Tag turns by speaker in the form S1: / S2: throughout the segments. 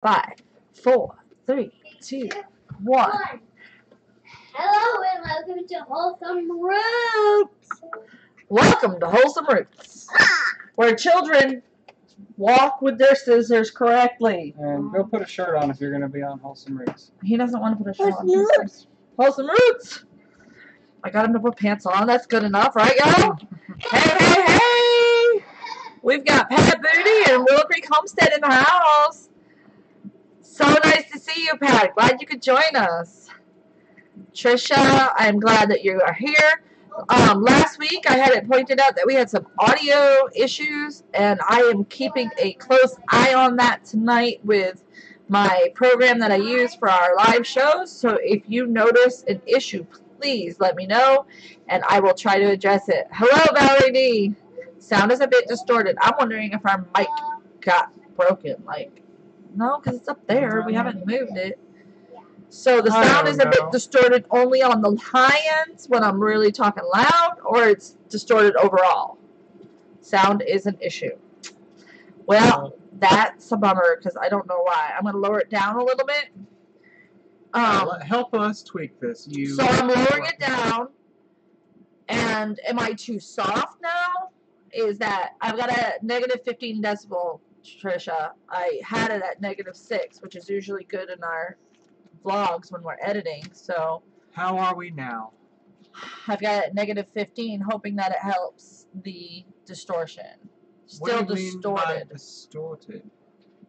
S1: 5, 4, 3, 2, 1.
S2: Hello and welcome to Wholesome Roots.
S1: Welcome to Wholesome Roots, where children walk with their scissors correctly.
S3: And go put a shirt on if you're going to be on Wholesome Roots.
S1: He doesn't want to put a shirt on. He says, Wholesome Roots. I got him to put pants on. That's good enough, right, y'all? Hey! We've got Pat Booty and Willow Creek Homestead in the house. So nice to see you, Pat. Glad you could join us. Trisha, I'm glad that you are here. Last week, I had it pointed out that we had some audio issues, and I am keeping a close eye on that tonight with my program that I use for our live shows. So if you notice an issue, please let me know, and I will try to address it. Hello, Valerie D. Sound is a bit distorted. I'm wondering if our mic got broken. No, because it's up there. We haven't moved it. So the sound is a bit distorted only on the high ends when I'm really talking loud, or it's distorted overall. Sound is an issue. Well, that's a bummer because I don't know why. I'm going to lower it down a little bit.
S3: Help us tweak this.
S1: So I'm lowering it down. And am I too soft now? Is that I've got a negative 15 decibel, Trisha. I had it at negative 6, which is usually good in our vlogs when we're editing. So
S3: how are we now?
S1: I've got it at negative 15, hoping that it helps the distortion. Still
S3: what do you
S1: distorted.
S3: Mean by distorted?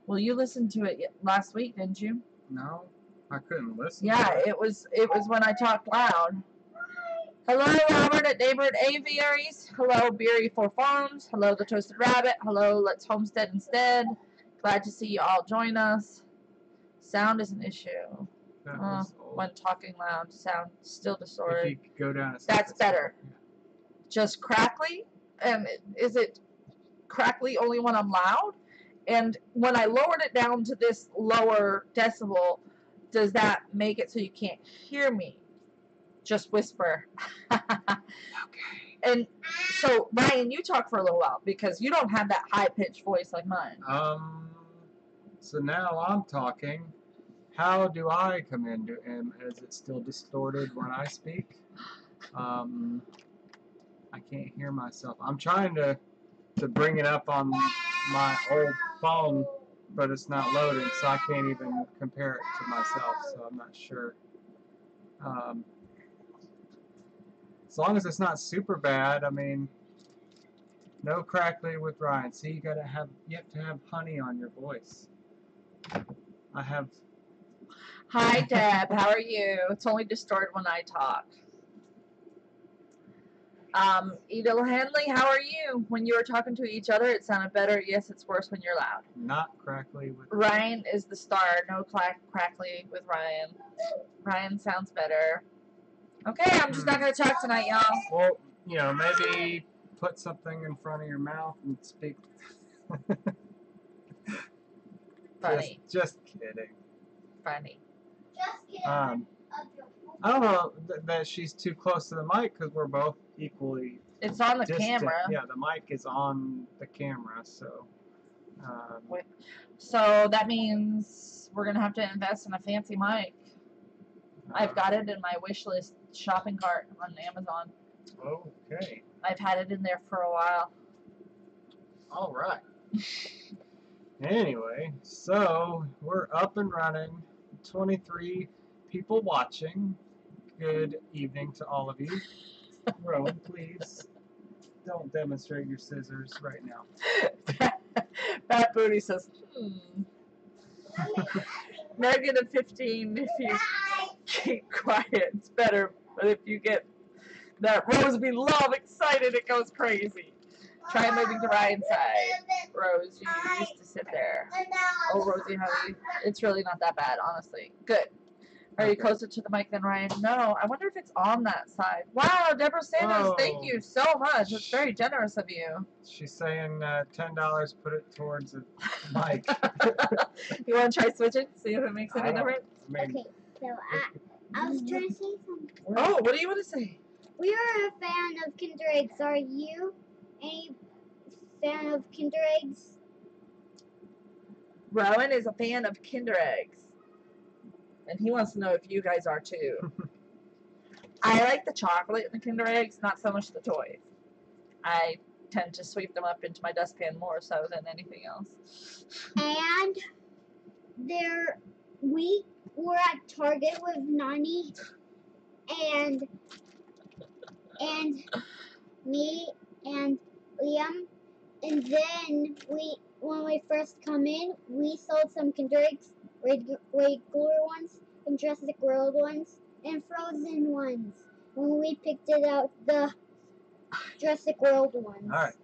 S1: Well, you listened to it last week, didn't you?
S3: No, I couldn't listen.
S1: Yeah, it was when I talked loud. Hello, Robert at Neighborhood Aviaries. Hello, Beery 4 Farms. Hello, The Toasted Rabbit. Hello, Let's Homestead Instead. Glad to see you all join us. Sound is an issue. When talking loud, sound still distorted.
S3: If you could go down a
S1: That's better. Yeah. Just crackly? And is it crackly only when I'm loud? And when I lowered it down to this lower decibel, does that make it so you can't hear me? Just whisper. Okay. And so, Ryan, you talk for a little while because you don't have that high-pitched voice like mine.
S3: So now I'm talking. How do I come into him? Is it still distorted when I speak? I can't hear myself. I'm trying to bring it up on my old phone, but it's not loading, so I can't even compare it to myself, so I'm not sure. As long as it's not super bad, I mean, no crackly with Ryan. See, you have to have honey on your voice. I have.
S1: Hi, Deb. How are you? It's only distorted when I talk. Edel Hanley, how are you? When you were talking to each other, it sounded better. Yes, it's worse when you're loud.
S3: Not crackly with
S1: Ryan is the star. No crackly with Ryan. Ryan sounds better. Okay, I'm just not going to talk tonight, y'all.
S3: Well, maybe put something in front of your mouth and speak.
S1: Funny.
S3: Just kidding.
S1: Funny.
S2: Just kidding.
S3: I don't know that she's too close to the mic because we're both equally.
S1: It's on the
S3: distant.
S1: camera.
S3: Yeah, the mic is on the camera, so.
S1: So that means we're gonna have to invest in a fancy mic. I've got it in my wish list shopping cart on Amazon.
S3: Okay.
S1: I've had it in there for a while.
S3: All right. Anyway, so we're up and running. 23 people watching. Good evening to all of you. Rowan, please don't demonstrate your scissors right now.
S1: Fat Booty says, Negative 15 if you keep quiet. It's better, but if you get that Roseby love excited, it goes crazy. Try moving to Ryan's side. Rose, you used to sit there. Oh, Rosie, honey, it's really not that bad, honestly. Good. Are you closer to the mic than Ryan? No. I wonder if it's on that side. Wow, Deborah Sanders, thank you so much. It's very generous of you.
S3: She's saying $10, put it towards the mic.
S2: You
S1: want to try switching? See if it makes any difference?
S2: Okay, so I was trying to say something.
S1: Oh, what do you want to say?
S2: We are a fan of Kinder Eggs. Are you any fan of Kinder Eggs?
S1: Rowan is a fan of Kinder Eggs. And he wants to know if you guys are too. I like the chocolate in the Kinder Eggs, not so much the toys. I tend to sweep them up into my dustpan more so than anything else.
S2: And we were at Target with Nani and me and Liam, and then when we first come in, we sold some Kinder Eggs, regular ones, and Jurassic World ones, and frozen ones. When we picked it out, the Jurassic World ones.
S3: All right.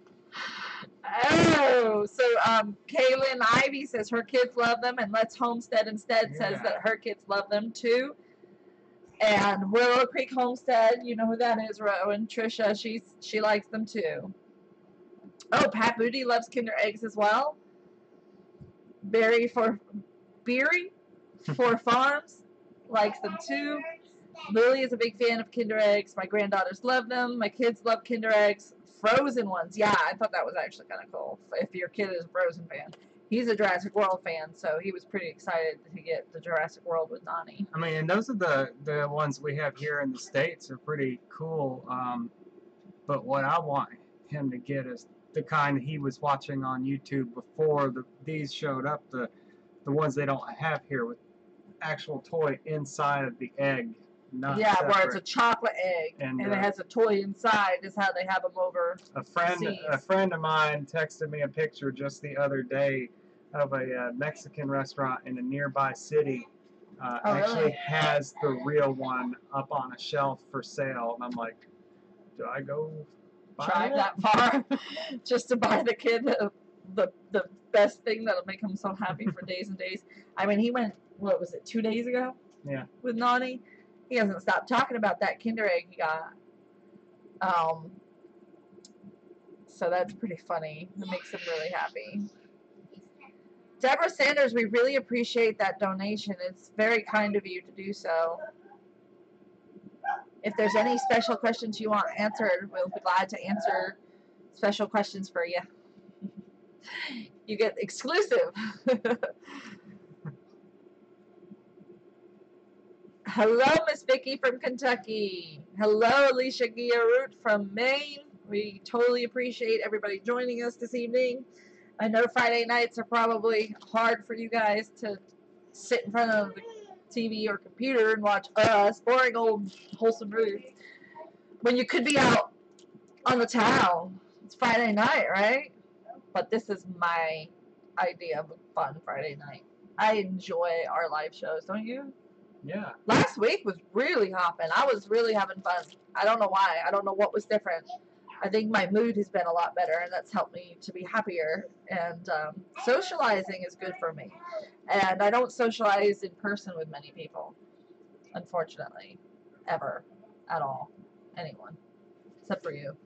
S1: Oh, so Kaylin Ivy says her kids love them, and Let's Homestead instead says that her kids love them too. And Willow Creek Homestead, you know who that is, Rowan. Trisha, she likes them too. Oh, Pat Booty loves Kinder Eggs as well. Beery for Farms likes them too. Lily is a big fan of Kinder Eggs. My granddaughters love them. My kids love Kinder Eggs. Frozen ones. Yeah, I thought that was actually kind of cool. If your kid is a Frozen fan. He's a Jurassic World fan, so he was pretty excited to get the Jurassic World with Nani.
S3: I mean, and those are the ones we have here in the States are pretty cool. But what I want him to get is the kind he was watching on YouTube before these showed up, the ones they don't have here with actual toy inside of the egg. Not separate.
S1: Where it's a chocolate egg and it has a toy inside is how they have them over.
S3: A friend of mine texted me a picture just the other day of a Mexican restaurant in a nearby city. Actually has the real one up on a shelf for sale, and I'm like, do I go
S1: drive that far just to buy the kid the best thing that'll make him so happy for days and days? I mean, he went, what was it, 2 days ago?
S3: Yeah. With
S1: Nani. He hasn't stopped talking about that Kinder Egg he got. So that's pretty funny. It makes him really happy. Deborah Sanders, we really appreciate that donation. It's very kind of you to do so. If there's any special questions you want answered, we'll be glad to answer special questions for you. You get exclusive. Hello, Miss Vicky from Kentucky. Hello, Alicia Guillerut from Maine. We totally appreciate everybody joining us this evening. I know Friday nights are probably hard for you guys to sit in front of the TV or computer and watch us, boring old wholesome roots, when you could be out on the town. It's Friday night, right? But this is my idea of a fun Friday night. I enjoy our live shows, don't you?
S3: Yeah.
S1: Last week was really hopping. I was really having fun. I don't know why. I don't know what was different. I think my mood has been a lot better, and that's helped me to be happier. And socializing is good for me. And I don't socialize in person with many people, unfortunately, ever, at all, anyone, except for you.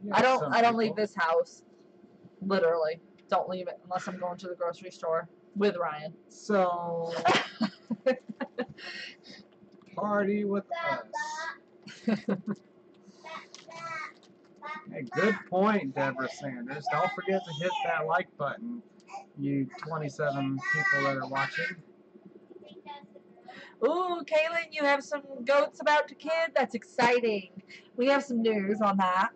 S1: Yeah, I don't leave this house. Literally, don't leave it unless I'm going to the grocery store with Ryan.
S3: So. Party with us. Hey, good point, Deborah Sanders. Don't forget to hit that like button, you 27 people that are watching.
S1: Ooh, Kaylin, you have some goats about to kid? That's exciting. We have some news on that.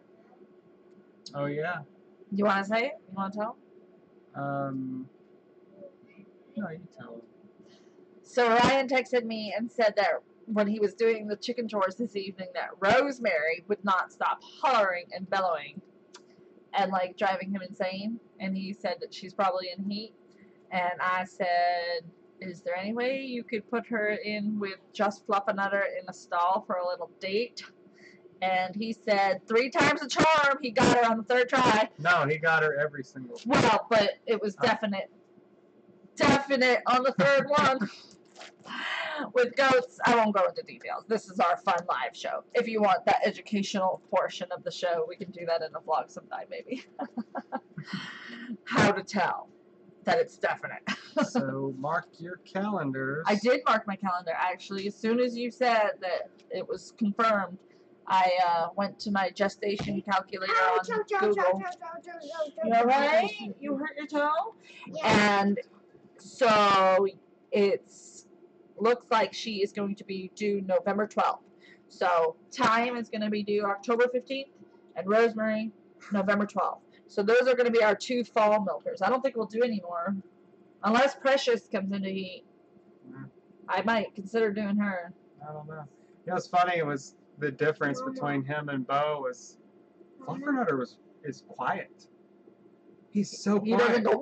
S3: Oh, yeah?
S1: You want to say it? You want to tell?
S3: No, you tell them.
S1: So Ryan texted me and said that when he was doing the chicken chores this evening, that Rosemary would not stop hollering and bellowing and like driving him insane. And he said that she's probably in heat. And I said, is there any way you could put her in with Just Fluffernutter in a stall for a little date? And he said 3 times a charm. He got her on the 3rd try.
S3: No, he got her every single time.
S1: Well, but it was definite on the 3rd one. With goats, I won't go into details. This is our fun live show. If you want that educational portion of the show, we can do that in a vlog sometime, maybe. How to tell that it's definite.
S3: So mark your calendars.
S1: I did mark my calendar, actually. As soon as you said that it was confirmed, I went to my gestation calculator on Google. You alright? You hurt your toe?
S2: Yeah.
S1: And so it's looks like she is going to be due November 12th. So Time is going to be due October 15th, and Rosemary November 12th. So those are going to be our 2 fall milkers. I don't think we'll do any more unless Precious comes into heat.
S3: Yeah.
S1: I might consider doing her.
S3: I don't know. You know what's funny? It was the difference between him and Bo was Fluffernutter is quiet. He's so
S1: He
S3: quiet.
S1: doesn't go.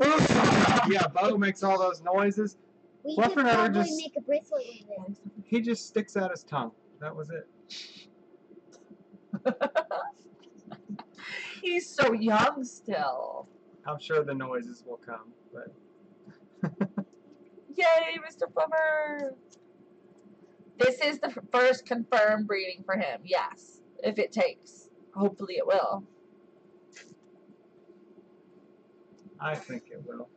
S3: Yeah, Bo makes all those noises.
S2: We could
S3: Fluffernutter
S2: probably
S3: just-
S2: make a bracelet with it.
S3: He just sticks out his tongue. That was it.
S1: He's so young still.
S3: I'm sure the noises will come, but
S1: Yay, Mr. Plummer! This is the first confirmed breeding for him, yes. If it takes. Hopefully it will.
S3: I think it will.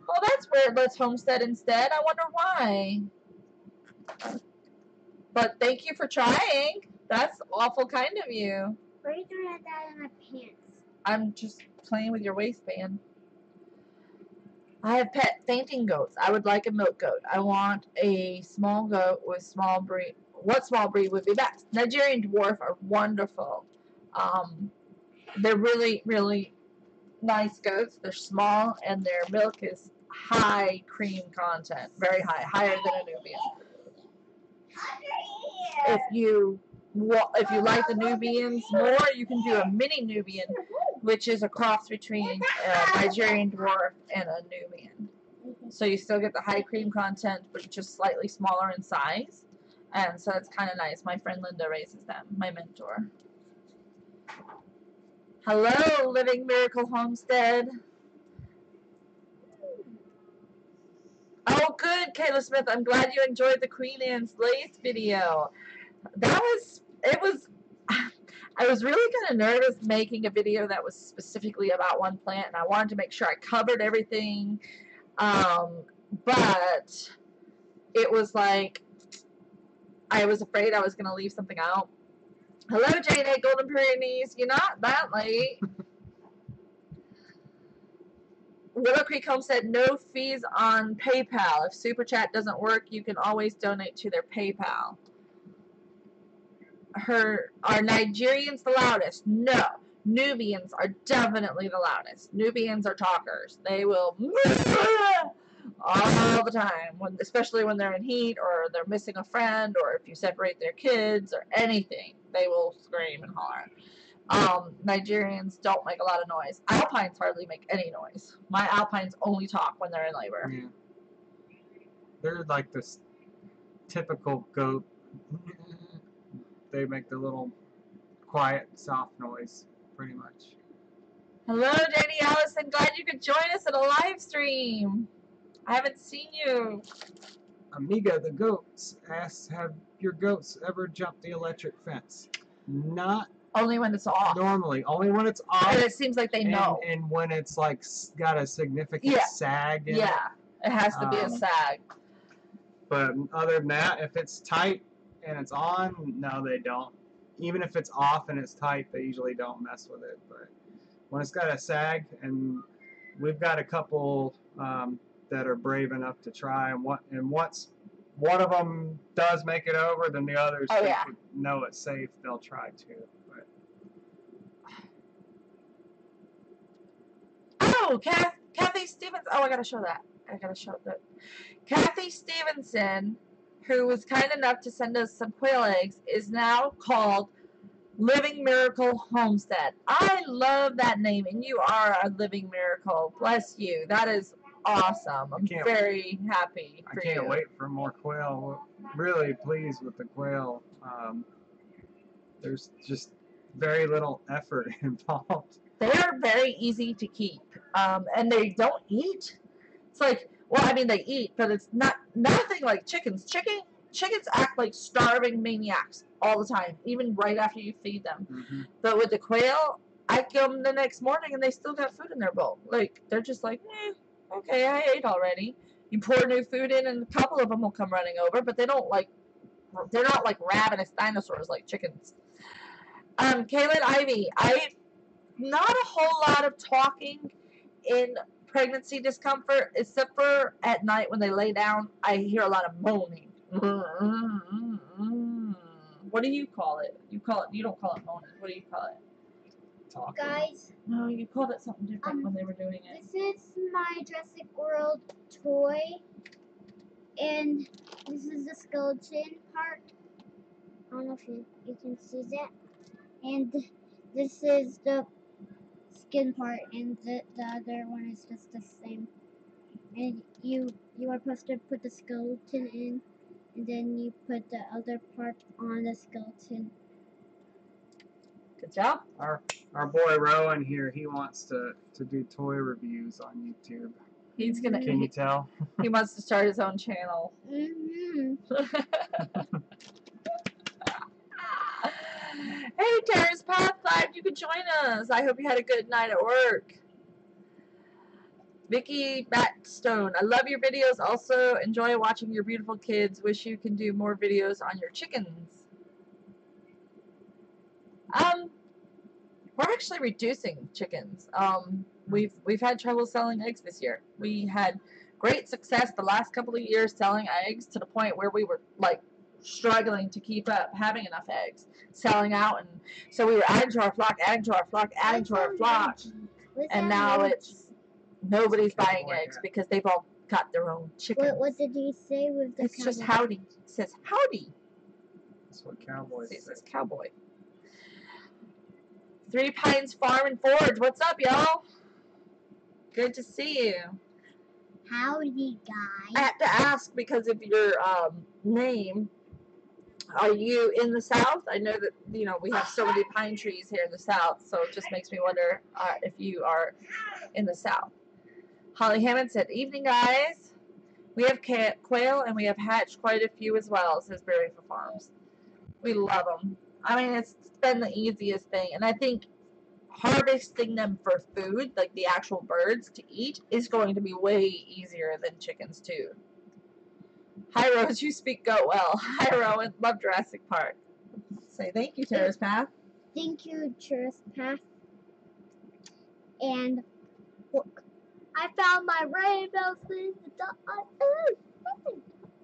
S1: Oh, that's weird. Let's homestead instead. I wonder why. But thank you for trying. That's awful kind of you.
S2: Why are you doing that in my pants?
S1: I'm just playing with your waistband. I have pet fainting goats. I would like a milk goat. I want a small goat with small breed. What small breed would be best? Nigerian dwarf are wonderful. They're really, really nice goats. They're small and their milk is high cream content. Very high. Higher than a Nubian. If you like the Nubians more, you can do a mini Nubian, which is a cross between a Nigerian dwarf and a Nubian. So you still get the high cream content, but just slightly smaller in size. And so it's kind of nice. My friend Linda raises them, my mentor. Hello, Living Miracle Homestead. Oh, good, Kayla Smith. I'm glad you enjoyed the Queen Anne's Lace video. I was really kind of nervous making a video that was specifically about one plant, and I wanted to make sure I covered everything. But it was like, I was afraid I was going to leave something out. Hello, Jane A. Golden Pyrenees. You're not that late. Willow Creek Homestead, no fees on PayPal. If Super Chat doesn't work, you can always donate to their PayPal. Are Nigerians the loudest? No. Nubians are definitely the loudest. Nubians are talkers. They will all the time, especially when they're in heat or they're missing a friend or if you separate their kids or anything. They will scream and holler. Nigerians don't make a lot of noise. Alpines hardly make any noise. My Alpines only talk when they're in labor.
S3: Yeah. They're like this typical goat. They make the little quiet, soft noise, pretty much.
S1: Hello, Danny Allison. Glad you could join us at a live stream. I haven't seen you.
S3: Amiga the Goats asks, have your goats ever jumped the electric fence? Not
S1: Only when it's off.
S3: normally. Only when it's off.
S1: And it seems like they know.
S3: And when it's like got a significant
S1: Yeah.
S3: sag in it.
S1: Yeah, it has to be a sag.
S3: But other than that, if it's tight and it's on, no, they don't. Even if it's off and it's tight, they usually don't mess with it. But when it's got a sag, and we've got a couple that are brave enough to try, and once one of them does make it over, then the others know it's safe. They'll try to. But
S1: Oh, Kathy Stevens. Oh, I gotta show that. Kathy Stevenson, who was kind enough to send us some quail eggs, is now called Living Miracle Homestead. I love that name, and you are a living miracle. Bless you. That is awesome. I'm very happy for you.
S3: I can't wait for more quail. We're really pleased with the quail. There's just very little effort involved.
S1: They are very easy to keep, and they don't eat. It's like, well, I mean, they eat, but it's nothing like chickens. Chickens act like starving maniacs all the time, even right after you feed them.
S3: Mm-hmm.
S1: But with the quail, I kill them the next morning, and they still got food in their bowl. Like, they're just like, okay, I ate already. You pour new food in, and a couple of them will come running over, but they don't, like, they're not like ravenous dinosaurs like chickens. Kaylin Ivy, not a whole lot of talking in pregnancy discomfort, except for at night when they lay down. I hear a lot of moaning. What do you call it? You don't call it moaning. What do you call it?
S3: Talking.
S2: Guys,
S1: No, you called it something different when they were doing it.
S2: this is my Jurassic World toy, and this is the skeleton part. I don't know if you can see that. And this is the skin part, and the other one is just the same. And you are supposed to put the skeleton in, and then you put the other part on the skeleton.
S1: Good job.
S3: Our boy Rowan here, he wants to do toy reviews on YouTube.
S1: He's gonna.
S3: Can you tell?
S1: He wants to start his own channel. Hey, Terrace Path, glad you could join us. I hope you had a good night at work. Vicky Backstone, I love your videos. Also, enjoy watching your beautiful kids. Wish you can do more videos on your chickens. We're actually reducing chickens. We've had trouble selling eggs this year. We had great success the last couple of years selling eggs to the point where we were like struggling to keep up having enough eggs, selling out, and so we were adding to our flock, and now it's nobody's buying eggs because they've all got their own chickens.
S2: What did he say with the
S1: It's
S2: cowboy?
S1: just howdy. It says howdy.
S3: That's what cowboys
S1: It
S3: say.
S1: says cowboy. Three Pines Farm and Forge. What's up, y'all? Good to see you.
S2: Howdy,
S1: I
S2: guys.
S1: have to ask because of your name. Are you in the South? I know that we have so many pine trees here in the South, so it just makes me wonder if you are in the South. Holly Hammond said, "Evening, guys. We have quail and we have hatched quite a few as well," says Berry for Farms. We love them. I mean, it's been the easiest thing, and I think harvesting them for food, like the actual birds to eat, is going to be way easier than chickens too. Hi Rose, you speak goat well. Hi Rowan, love Jurassic Park. Say thank you, Terrace Path.
S2: Thank you, Tourist Path. And look, I found my rainbow thing.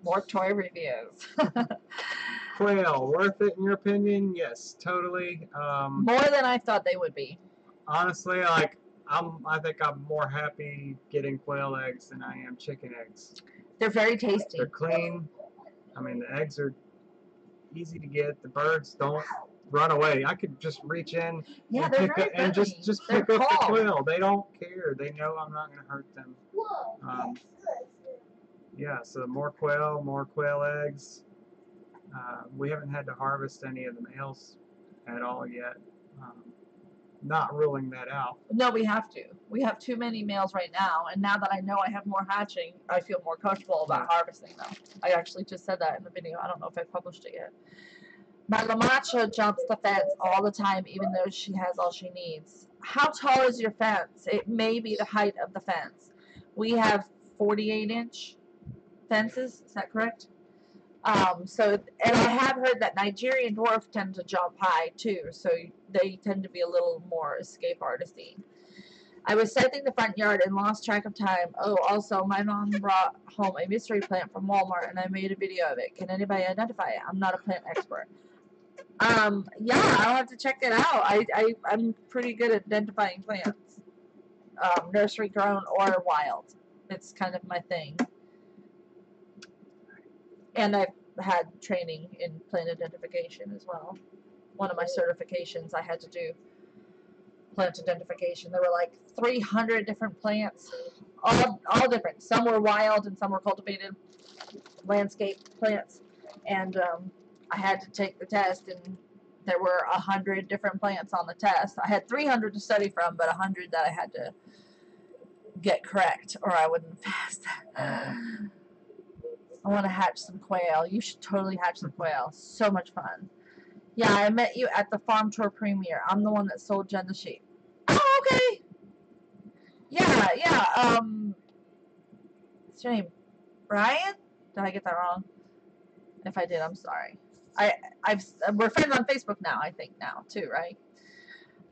S1: More toy reviews.
S3: Quail, worth it in your opinion? Yes, totally.
S1: More than I thought they would be.
S3: Honestly, I think I'm more happy getting quail eggs than I am chicken eggs.
S1: They're very tasty.
S3: They're clean. I mean, the eggs are easy to get. The birds don't run away. I could just reach in
S1: Yeah,
S3: and
S1: they're
S3: pick
S1: very
S3: up, and just
S1: They're
S3: pick up the
S1: calm.
S3: quail. They don't care. They know I'm not going to hurt them. Yeah, so more quail eggs. We haven't had to harvest any of the males at all yet. Not ruling that out.
S1: No, we have to. We have too many males right now, and now that I know I have more hatching, I feel more comfortable about harvesting them. I actually just said that in the video. I don't know if I published it yet. My La Mancha jumps the fence all the time, even though she has all she needs. How tall is your fence? It may be the height of the fence. We have 48-inch fences. Is that correct? And I have heard that Nigerian dwarf tend to jump high too, so they tend to be a little more escape artisty. I was setting the front yard and lost track of time. Oh, also, my mom brought home a mystery plant from Walmart, and I made a video of it. Can anybody identify it? I'm not a plant expert. Yeah, I'll have to check it out. I'm pretty good at identifying plants, nursery grown or wild. It's kind of my thing. And I've had training in plant identification as well. One of my certifications I had to do plant identification. There were like 300 different plants, all different. Some were wild and some were cultivated landscape plants. And I had to take the test, and there were 100 different plants on the test. I had 300 to study from, but 100 that I had to get correct, or I wouldn't pass. I want to hatch some quail. You should totally hatch some quail. So much fun. Yeah, I met you at the farm tour premiere. I'm the one that sold Jen the sheep. Oh, okay. Yeah. What's your name? Brian? Did I get that wrong? If I did, I'm sorry. We're friends on Facebook now, I think now too, right?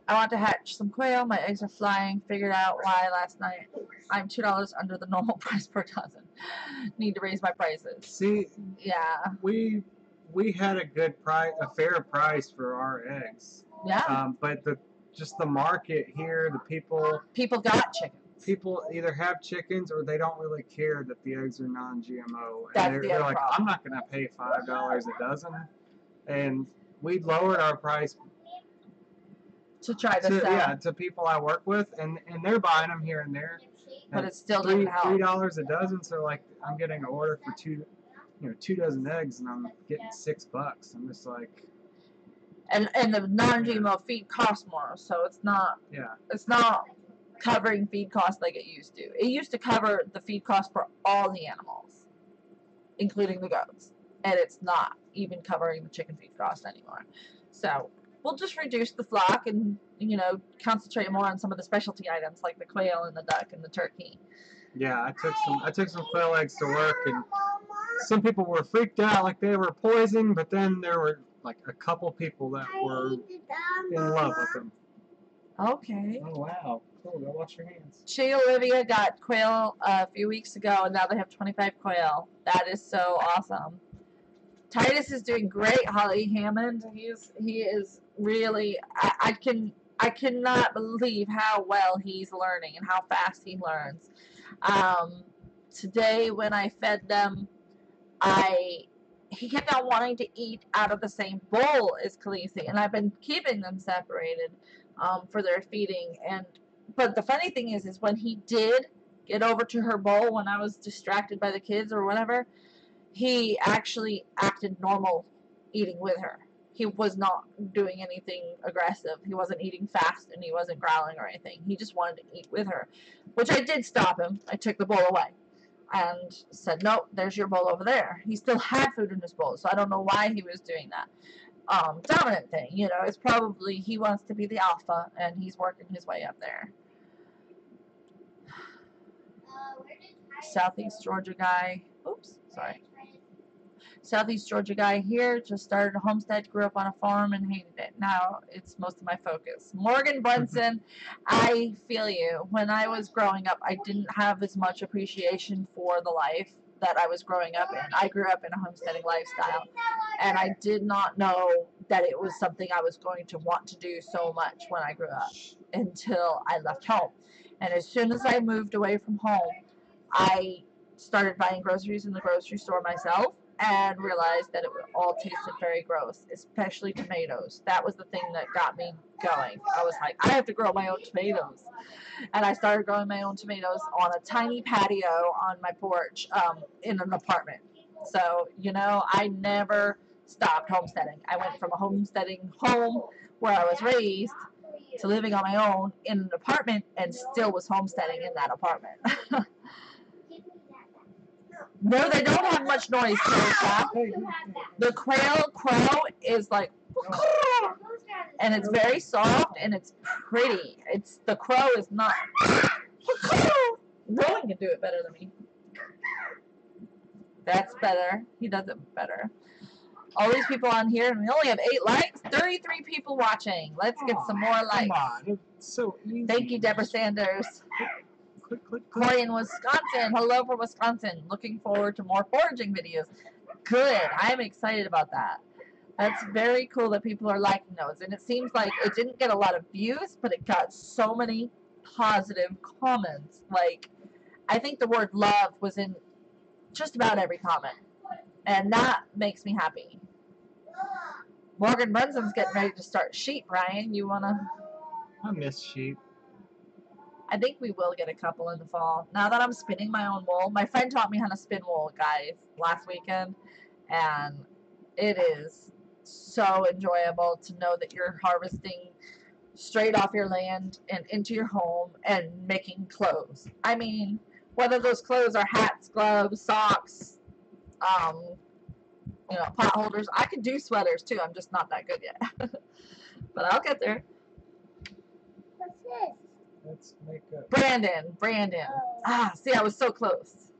S1: I want to hatch some quail. My eggs are flying. Figured out why last night. I'm $2 under the normal price per dozen. Need to raise my prices.
S3: See,
S1: Yeah.
S3: we had a good price, a fair price for our eggs.
S1: Yeah.
S3: But just the market here, the
S1: People got chickens.
S3: people either have chickens or they don't really care that the eggs are non-GMO.
S1: That's
S3: And
S1: the
S3: they're
S1: other
S3: like,
S1: problem.
S3: I'm not going to pay $5 a dozen. And we lowered our price
S1: To try to sell.
S3: to people I work with, and they're buying them here and there.
S1: But it still doesn't help.
S3: $3 a dozen, so like I'm getting an order for two dozen eggs, and I'm getting $6. I'm just like,
S1: And the non-GMO feed costs more, so it's not covering feed costs like it used to. It used to cover the feed cost for all the animals, including the goats, and it's not even covering the chicken feed cost anymore. So we'll just reduce the flock and concentrate more on some of the specialty items like the quail and the duck and the turkey.
S3: yeah, I took some quail eggs to work, and some people were freaked out like they were poisoned, but then there were like a couple people that were in love with them.
S1: Okay.
S3: Oh wow, cool. Go wash your hands.
S1: She Olivia got quail a few weeks ago, and now they have 25 quail. That is so awesome. Titus is doing great. Holly Hammond, he is really. I cannot believe how well he's learning and how fast he learns. Today when I fed them, he kept on wanting to eat out of the same bowl as Khaleesi, and I've been keeping them separated for their feeding. But the funny thing is when he did get over to her bowl when I was distracted by the kids or whatever, he actually acted normal eating with her. He was not doing anything aggressive. He wasn't eating fast, and he wasn't growling or anything. He just wanted to eat with her, which I did stop him. I took the bowl away and said, "No, there's your bowl over there." He still had food in his bowl, so I don't know why he was doing that. Dominant thing, it's probably he wants to be the alpha, and he's working his way up there. Southeast Georgia guy. Oops, sorry. Southeast Georgia guy here, just started a homestead, grew up on a farm and hated it. Now it's most of my focus. Morgan Brunson, I feel you. When I was growing up, I didn't have as much appreciation for the life that I was growing up in. I grew up in a homesteading lifestyle, and I did not know that it was something I was going to want to do so much when I grew up until I left home. And as soon as I moved away from home, I started buying groceries in the grocery store myself, and realized that it all tasted very gross, especially tomatoes. That was the thing that got me going. I was like, I have to grow my own tomatoes. And I started growing my own tomatoes on a tiny patio on my porch in an apartment. So, I never stopped homesteading. I went from a homesteading home where I was raised to living on my own in an apartment, and still was homesteading in that apartment. No, they don't have much noise. The crow is like, and it's very soft and it's pretty. The crow is not. Rowan can do it better than me. That's better. He does it better. All these people on here, and we only have 8 likes. 33 people watching. Let's get some more likes.
S3: Come on, it's so easy.
S1: Thank you, Deborah Sanders.
S3: Click.
S1: Corey in Wisconsin. Hello from Wisconsin. Looking forward to more foraging videos. Good. I'm excited about that. That's very cool that people are liking those. And it seems like it didn't get a lot of views, but it got so many positive comments. Like, I think the word love was in just about every comment. And that makes me happy. Morgan Brunson's getting ready to start sheep, Ryan. You want to?
S3: I miss sheep.
S1: I think we will get a couple in the fall. Now that I'm spinning my own wool, my friend taught me how to spin wool, guys, last weekend, and it is so enjoyable to know that you're harvesting straight off your land and into your home and making clothes. I mean, whether those clothes are hats, gloves, socks, pot holders. I could do sweaters too. I'm just not that good yet, but I'll get there.
S2: What's this?
S3: Let's make a...
S1: Brandon. See, I was so close.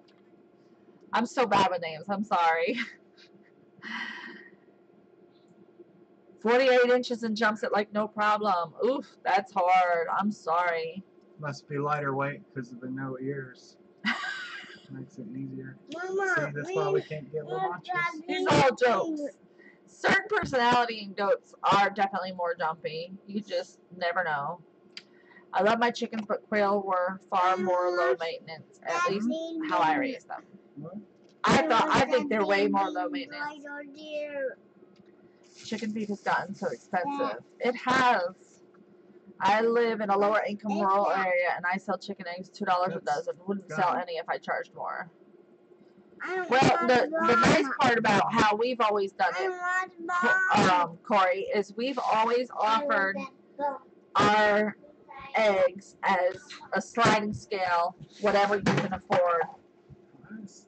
S1: I'm so bad with names. I'm sorry. "48 inches and jumps it like no problem." Oof, that's hard. I'm sorry.
S3: Must be lighter weight because of the no ears. Makes it easier.
S2: Mama,
S3: See, that's why we can't get little munches.
S1: These are all jokes. Certain personality in goats are definitely more jumpy. You just never know. I love my chickens, but quail were far more low maintenance. At least how I raised them.
S3: What?
S1: I think they're way more low maintenance. Chicken feed has gotten so expensive. It has. I live in a lower income rural area and I sell chicken eggs $2 a dozen. Wouldn't sell any if I charged more. Well, the nice part about how we've always done it, Corey, is we've always offered our eggs as a sliding scale, whatever you can afford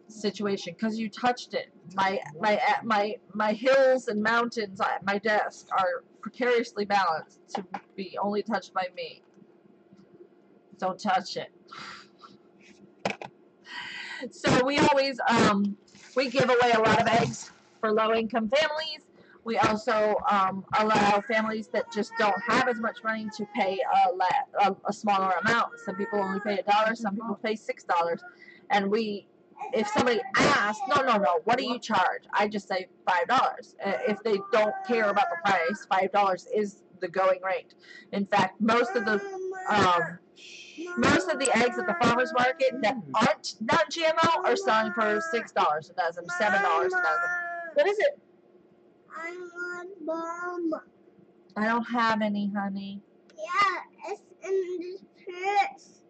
S1: situation, because you touched it. My hills and mountains at my desk are precariously balanced to be only touched by me. Don't touch it. So we always we give away a lot of eggs for low-income families. We also allow families that just don't have as much money to pay a smaller amount. Some people only pay $1. Some people pay $6. And if somebody asks, no, what do you charge? I just say $5. If they don't care about the price, $5 is the going rate. In fact, most of the eggs at the farmers market that aren't non-GMO are selling for $6 a dozen, $7 a dozen. What is it?
S2: I want bomb.
S1: I don't have any, honey.
S2: Yeah, it's in this purse.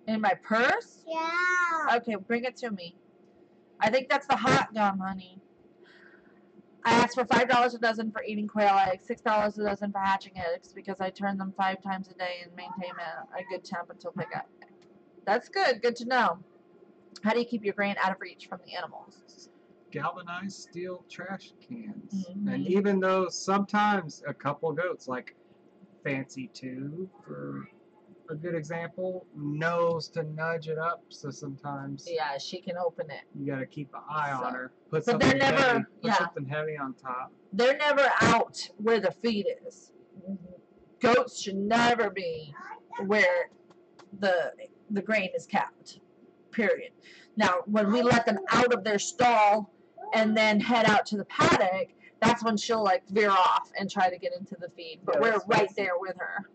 S1: In my purse?
S2: Yeah.
S1: Okay, bring it to me. I think that's the hot gum, honey. I asked for $5 a dozen for eating quail eggs, $6 a dozen for hatching eggs because I turn them 5 times a day and maintain a good temp until pickup. That's good. Good to know. How do you keep your grain out of reach from the animals?
S3: Galvanized steel trash cans.
S1: Mm-hmm.
S3: And even though sometimes a couple goats, like Fancy 2 for a good example, knows to nudge it up, so sometimes
S1: Yeah, she can open it.
S3: you gotta keep an eye on her.
S1: But they're never,
S3: something heavy on top.
S1: They're never out where the feed is. Goats should never be where the grain is kept. Period. Now, when we let them out of their stall and then head out to the paddock, that's when she'll like veer off and try to get into the feed. But we're right there with her.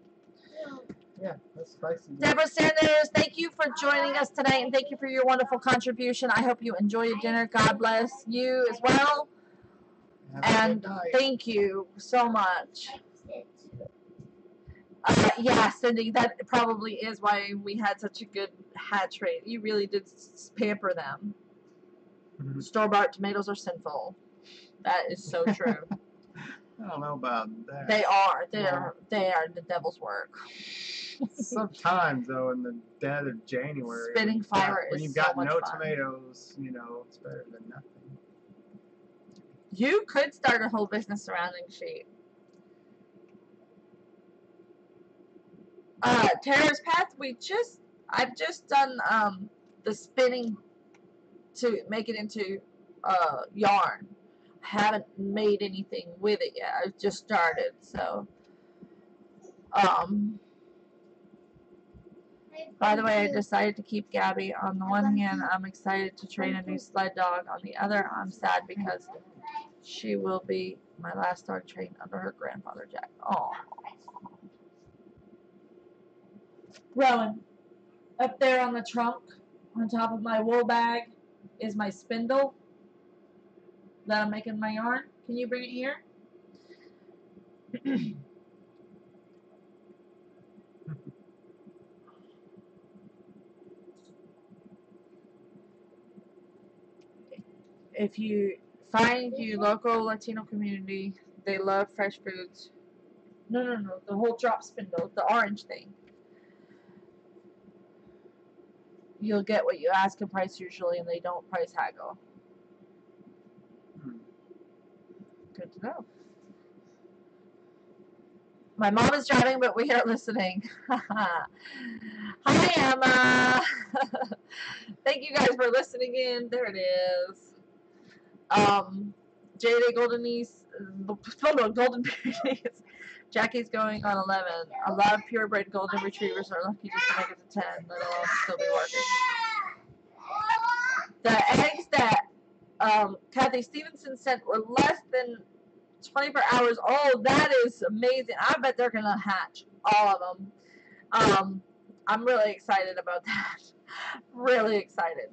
S3: Yeah, that's spicy.
S1: Deborah Sanders, thank you for joining us tonight and thank you for your wonderful contribution. I hope you enjoy your dinner. God bless you as well. And thank you so much. Yeah, Cindy, that probably is why we had such a good hatch rate. You really did pamper them.
S3: Mm-hmm.
S1: Store-bought tomatoes are sinful. That is so true.
S3: I don't know about that.
S1: They are. They are the devil's work.
S3: Sometimes, though, in the dead of January,
S1: spitting fire
S3: when
S1: is
S3: you've
S1: so
S3: got
S1: much
S3: no
S1: fun.
S3: tomatoes, it's better than nothing.
S1: You could start a whole business surrounding sheep. Tara's Path, I've just done the spinning to make it into yarn. I haven't made anything with it yet. I've just started, so by the way, I decided to keep Gabby. On the one hand, I'm excited to train a new sled dog. On the other, I'm sad because she will be my last dog trained under her grandfather, Jack. Oh. Rowan, up there on the trunk, on top of my wool bag, is my spindle that I'm making my yarn. Can you bring it here? If you find your local Latino community, they love fresh foods. No, the whole drop spindle, the orange thing. You'll get what you ask in price usually, and they don't price haggle. Good to know. My mom is driving, but we are listening. Hi, Emma. Thank you guys for listening in. There it is. JD Golden Beauties. Jackie's going on 11. A lot of purebred golden retrievers are lucky just to make it to 10. Let alone still be working. The eggs that Kathy Stevenson sent were less than 24 hours old. That is amazing. I bet they're going to hatch, all of them. I'm really excited about that. Really excited.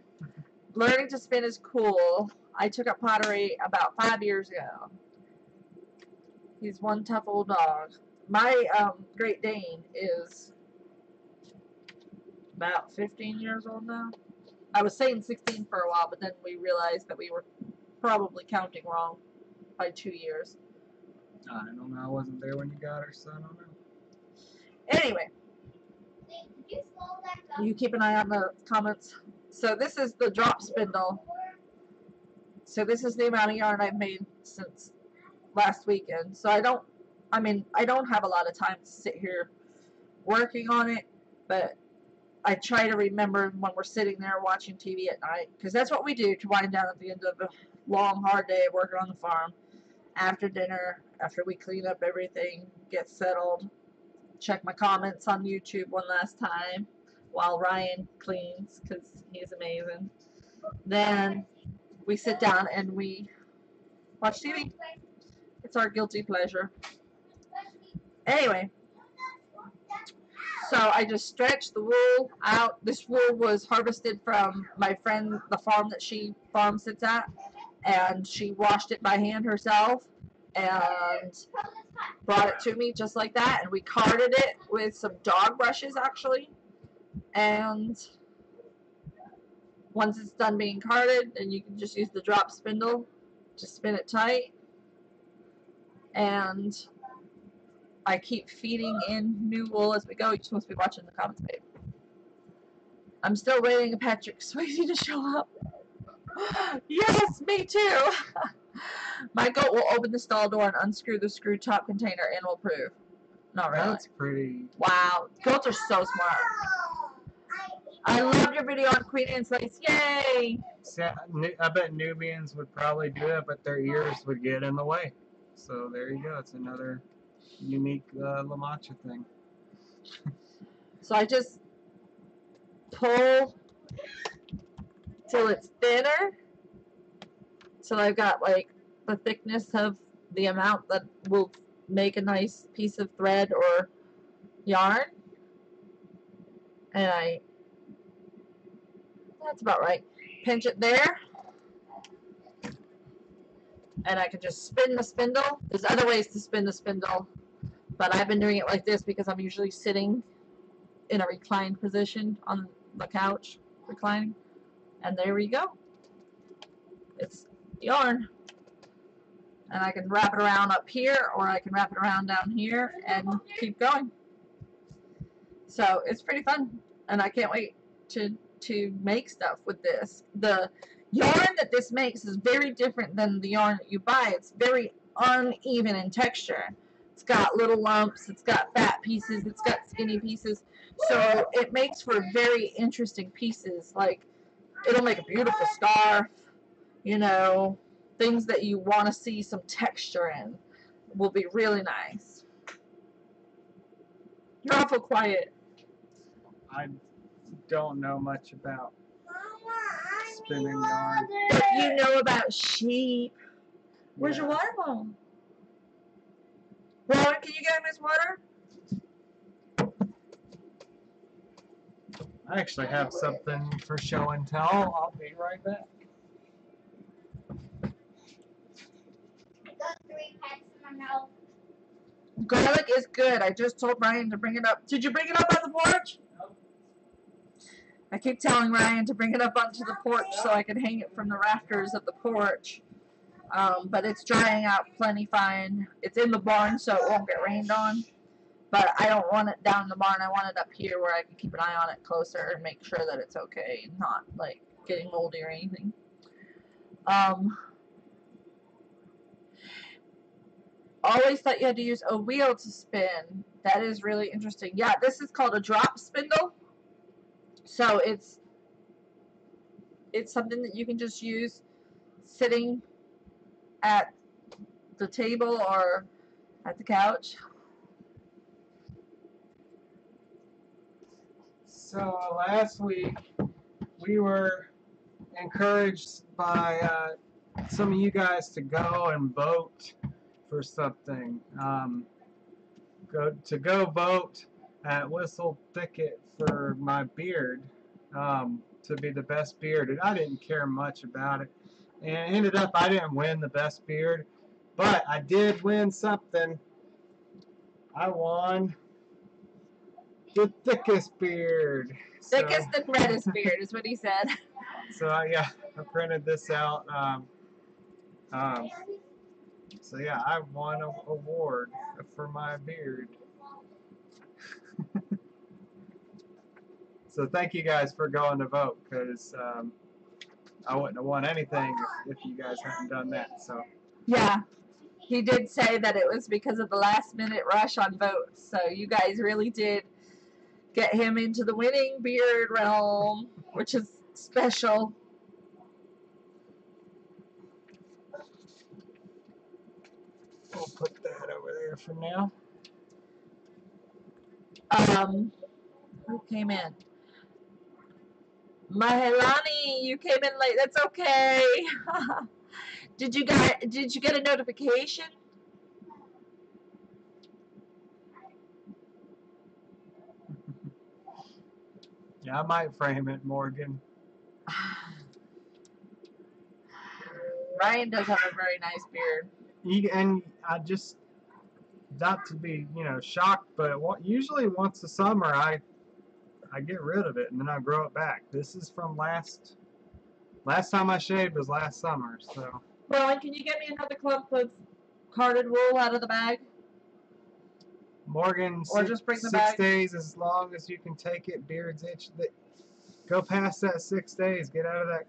S1: Learning to spin is cool. I took up pottery about 5 years ago. He's one tough old dog. My Great Dane is about 15 years old now. I was saying 16 for a while, but then we realized that we were probably counting wrong by 2 years.
S3: I don't know. I wasn't there when you got her, so I don't know.
S1: Anyway, you keep an eye on the comments. So this is the drop spindle. So this is the amount of yarn I've made since last weekend. So I don't have a lot of time to sit here working on it, but I try to remember when we're sitting there watching TV at night, because that's what we do to wind down at the end of a long, hard day of working on the farm. After dinner, after we clean up everything, get settled, check my comments on YouTube one last time while Ryan cleans, because he's amazing. Then we sit down and we watch TV. It's our guilty pleasure. Anyway, so I just stretched the wool out. This wool was harvested from my friend, the farm that she farm sits at, and she washed it by hand herself and brought it to me just like that, and we carded it with some dog brushes actually, and once it's done being carded, then you can just use the drop spindle to spin it tight, and I keep feeding in new wool as we go. You're supposed to be watching the comments, babe. I'm still waiting for Patrick Swayze to show up. Yes, me too. My goat will open the stall door and unscrew the screw top container and will prove. Not really.
S3: That's pretty.
S1: Wow. Goats are so smart. I loved your video on Queen Anne's Lace. Yay!
S3: I bet Nubians would probably do it, but their ears would get in the way. So there you go. It's another unique La Mancha thing.
S1: So I just pull till it's thinner, till I've got like the thickness of the amount that will make a nice piece of thread or yarn, and that's about right. Pinch it there, and I can just spin the spindle. There's other ways to spin the spindle, but I've been doing it like this because I'm usually sitting in a reclined position on the couch, reclining, and there we go. It's yarn, and I can wrap it around up here, or I can wrap it around down here and keep going. So it's pretty fun, and I can't wait to make stuff with this. The yarn that this makes is very different than the yarn that you buy. It's very uneven in texture. It's got little lumps, it's got fat pieces, it's got skinny pieces. So it makes for very interesting pieces. Like, it'll make a beautiful scarf, you know, things that you want to see some texture in will be really nice. You're awful quiet.
S3: I don't know much about spinning yarn.
S1: But you know about sheep. Where's your water bottle? Rowan, can you get him his water?
S3: I actually have something for show and tell. I'll be right back.
S2: I got 3 packs in my mouth.
S1: Garlic is good. I just told Ryan to bring it up. Did you bring it up on the porch?
S3: No.
S1: I keep telling Ryan to bring it up onto the porch so I can hang it from the rafters of the porch. But it's drying out plenty fine. It's in the barn, so it won't get rained on. But I don't want it down in the barn. I want it up here where I can keep an eye on it closer and make sure that it's okay and not, like, getting moldy or anything. Always thought you had to use a wheel to spin. That is really interesting. Yeah, this is called a drop spindle. So it's something that you can just use sitting at the table or at the couch?
S3: So last week we were encouraged by some of you guys to go and vote for something. Go vote at Whistle Thicket for my beard to be the best beard. And I didn't care much about it. And it ended up I didn't win the best beard, but I did win something. I won the thickest beard.
S1: Thickest and reddest beard is what he said.
S3: So yeah, I printed this out. So yeah, I won an award for my beard. So thank you guys for going to vote, because I wouldn't have won anything if you guys hadn't done that. So
S1: Yeah, he did say that it was because of the last minute rush on votes. So you guys really did get him into the winning beard realm, which is special.
S3: we'll put that over there for now.
S1: Who came in? Mahelani, you came in late. That's okay. Did you get a notification?
S3: Yeah, I might frame it, Morgan.
S1: Ryan does have a very nice beard.
S3: And I just, not to be, shocked, but usually once a summer I get rid of it and then I grow it back. This is from last time I shaved was last summer. So
S1: Rowan, can you get me another clump of carded wool out of the bag?
S3: Morgan,
S1: Or just bring the
S3: 6
S1: bag.
S3: days as long as you can take it. Beards itch. Go past that 6 days. Get out of that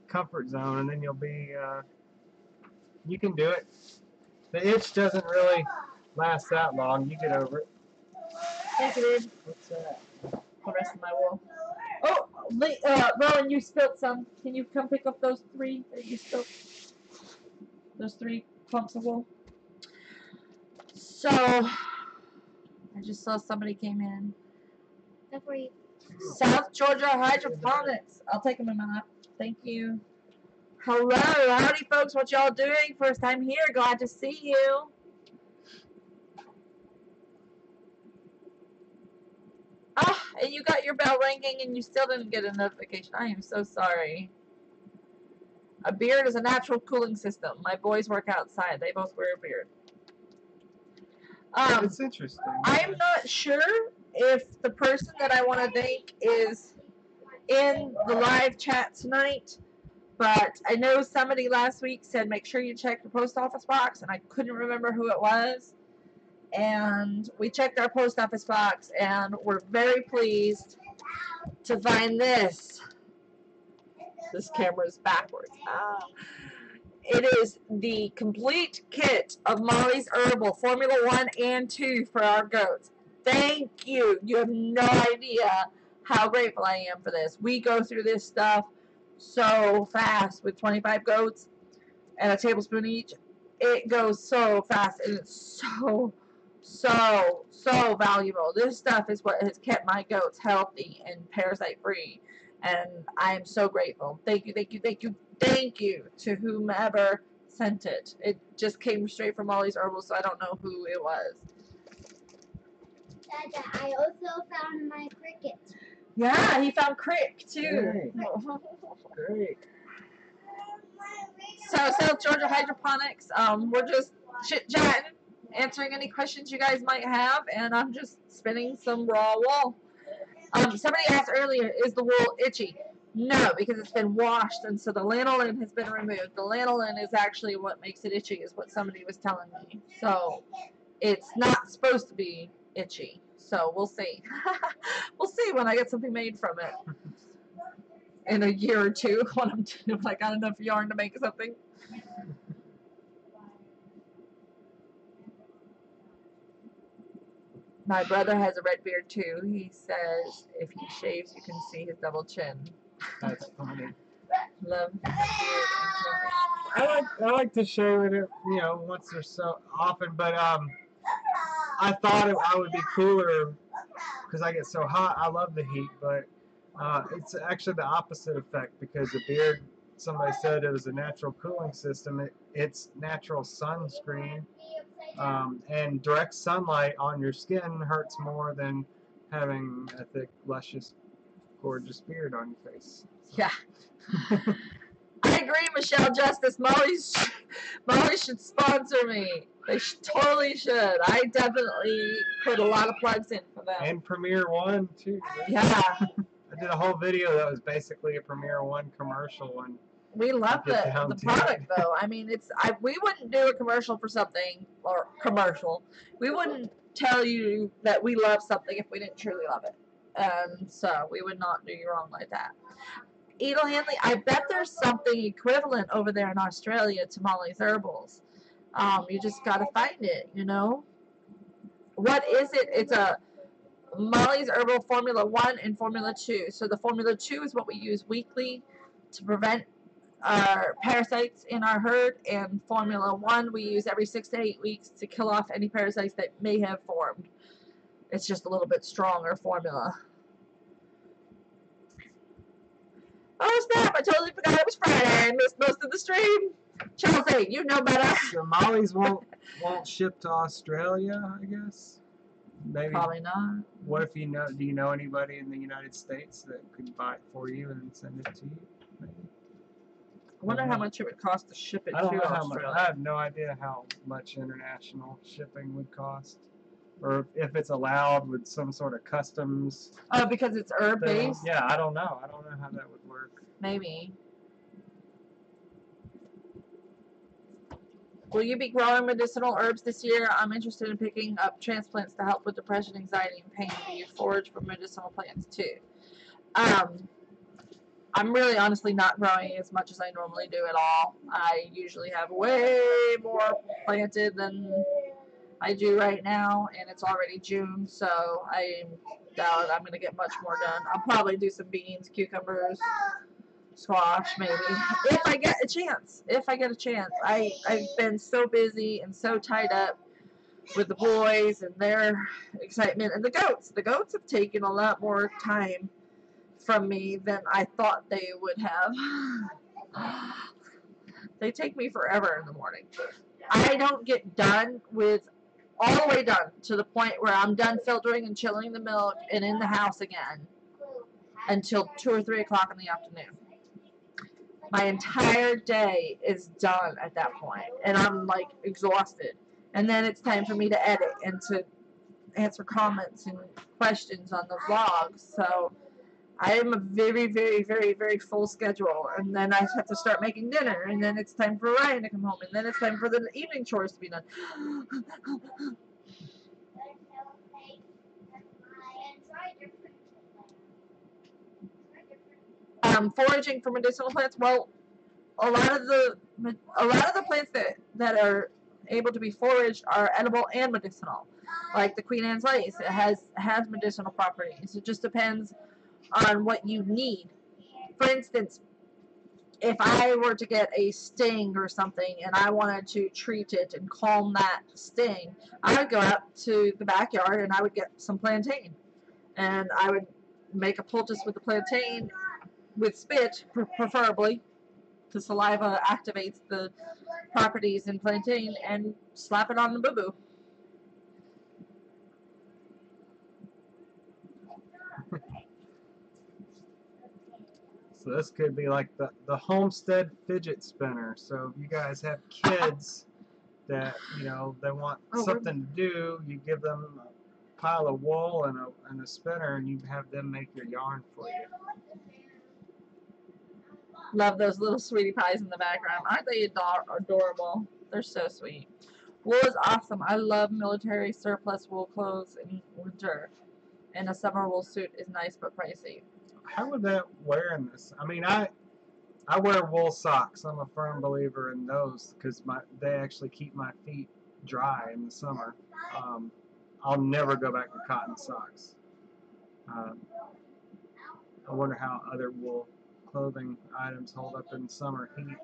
S3: comfort zone, and then you'll be. You can do it. The itch doesn't really last that long. You get over it.
S1: Thank you, dude.
S3: What's that?
S1: The rest of my wool. Oh, Rowan, you spilled some. Can you come pick up those 3 that you spilled? Those 3 clumps of wool. So, I just saw somebody came in.
S2: That's where you.
S1: South Georgia Hydroponics. I'll take them in my lap. Thank you. Hello, howdy folks. What y'all doing? First time here. Glad to see you. Ah, and you got your bell ringing and you still didn't get a notification. I am so sorry. A beard is a natural cooling system. My boys work outside. They both wear a beard.
S3: It's interesting.
S1: I'm not sure if the person that I want to thank is in the live chat tonight, but I know somebody last week said make sure you check the post office box, and I couldn't remember who it was. And we checked our post office box, and we're very pleased to find this. This camera is backwards. It is the complete kit of Molly's Herbal Formula 1 and 2 for our goats. Thank you. You have no idea how grateful I am for this. We go through this stuff so fast with 25 goats and a tablespoon each. It goes so fast, and it's so valuable. This stuff is what has kept my goats healthy and parasite free, and I am so grateful. Thank you to whomever sent it. It just came straight from Molly's Herbal, so I don't know who it was.
S2: Dada, I also found my cricket.
S1: Yeah, he found Crick too.
S3: Great.
S1: So South Georgia Hydroponics, we're just chit-chatting, answering any questions you guys might have, and I'm just spinning some raw wool. Somebody asked earlier, is the wool itchy? No, because it's been washed, and so the lanolin has been removed. The lanolin is actually what makes it itchy, is what somebody was telling me. So it's not supposed to be itchy. So we'll see. We'll see when I get something made from it. In a year or two, when I got enough yarn to make something. My brother has a red beard too. He says if he shaves, you can see his double chin.
S3: That's funny.
S1: Love his beard and
S3: I like to shave it, once or so often, but I thought I would be cooler because I get so hot. I love the heat, but it's actually the opposite effect because the beard. Somebody said it was a natural cooling system. It's natural sunscreen, and direct sunlight on your skin hurts more than having a thick, luscious, gorgeous beard on your face.
S1: Yeah. I agree, Michelle Justice. Molly should sponsor me. They totally should. I definitely put a lot of plugs in for them.
S3: And Premier One too.
S1: Yeah.
S3: I did a whole video that was basically a Premier One commercial, and
S1: we love the product though. I mean, we wouldn't do a commercial for something or commercial. We wouldn't tell you that we love something if we didn't truly love it. So we would not do you wrong like that. Edel Hanley, I bet there's something equivalent over there in Australia to Molly's Herbals. You just got to find it, What is it? It's a Molly's Herbal Formula 1 and Formula 2. So the Formula 2 is what we use weekly to prevent our parasites in our herd, and Formula 1 we use every 6 to 8 weeks to kill off any parasites that may have formed. It's just a little bit stronger formula. Oh snap, I totally forgot it was Friday. I missed most of the stream. Chelsea, you know better.
S3: So Molly's won't ship to Australia, I guess? Maybe.
S1: Probably not.
S3: What if do you know anybody in the United States that could buy it for you and send it to you? Maybe?
S1: I wonder how much it would cost to ship it to Australia.
S3: I have no idea how much international shipping would cost. Or if it's allowed with some sort of customs.
S1: Oh, because it's herb based?
S3: Yeah, I don't know. I don't know how that would work.
S1: Maybe. Will you be growing medicinal herbs this year? I'm interested in picking up transplants to help with depression, anxiety, and pain. Do you forage for medicinal plants too? I'm really honestly not growing as much as I normally do at all. I usually have way more planted than I do right now, and it's already June, so I doubt I'm going to get much more done. I'll probably do some beans, cucumbers, squash, maybe, if I get a chance. I've been so busy and so tied up with the boys and their excitement, and the goats. The goats have taken a lot more time from me than I thought they would have. They take me forever in the morning. I don't get done with all the way done to the point where I'm done filtering and chilling the milk and in the house again until 2 or 3 o'clock in the afternoon. My entire day is done at that point, and I'm like exhausted. And then it's time for me to edit and to answer comments and questions on the vlogs. So I am a very, very, very, very full schedule, and then I have to start making dinner, and then it's time for Ryan to come home, and then it's time for the evening chores to be done. Foraging for medicinal plants. Well, a lot of the plants that are able to be foraged are edible and medicinal. Like the Queen Anne's lace, it has medicinal properties. It just depends on what you need. For instance, if I were to get a sting or something and I wanted to treat it and calm that sting, I would go out to the backyard and I would get some plantain, and I would make a poultice with the plantain with spit, preferably. The saliva activates the properties in plantain, and slap it on the boo-boo.
S3: So this could be like the homestead fidget spinner. So if you guys have kids that they want something to do, you give them a pile of wool and a spinner, and you have them make your yarn for you.
S1: Love those little sweetie pies in the background. Aren't they adorable? They're so sweet. Wool is awesome. I love military surplus wool clothes in winter, and a summer wool suit is nice but pricey.
S3: How would that wear in this? I mean, I wear wool socks. I'm a firm believer in those because they actually keep my feet dry in the summer. I'll never go back to cotton socks. I wonder how other wool clothing items hold up in summer heat.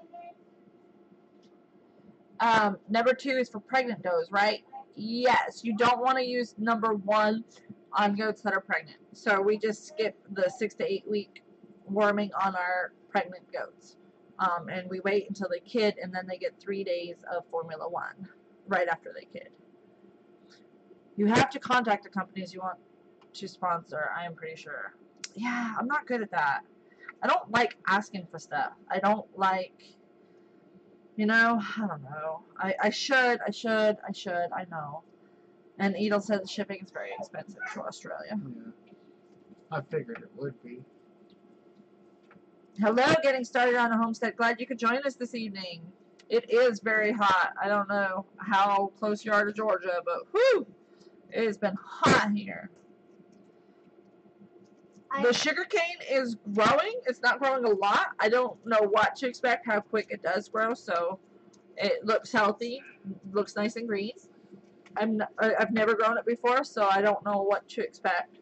S1: Number 2 is for pregnant does, right? Yes, you don't want to use number 1 on goats that are pregnant. So we just skip the 6 to 8 week worming on our pregnant goats. And we wait until they kid, and then they get 3 days of Formula 1 right after they kid. You have to contact the companies you want to sponsor, I am pretty sure. Yeah, I'm not good at that. I don't like asking for stuff. I don't like, I don't know. I should, I know. And Edel said the shipping is very expensive to Australia.
S3: Yeah. I figured it would be.
S1: Hello, getting started on a homestead. Glad you could join us this evening. It is very hot. I don't know how close you are to Georgia, but whew, it has been hot here. The sugarcane is growing. It's not growing a lot. I don't know what to expect, how quick it does grow, so it looks healthy, looks nice and green. I've never grown it before, so I don't know what to expect.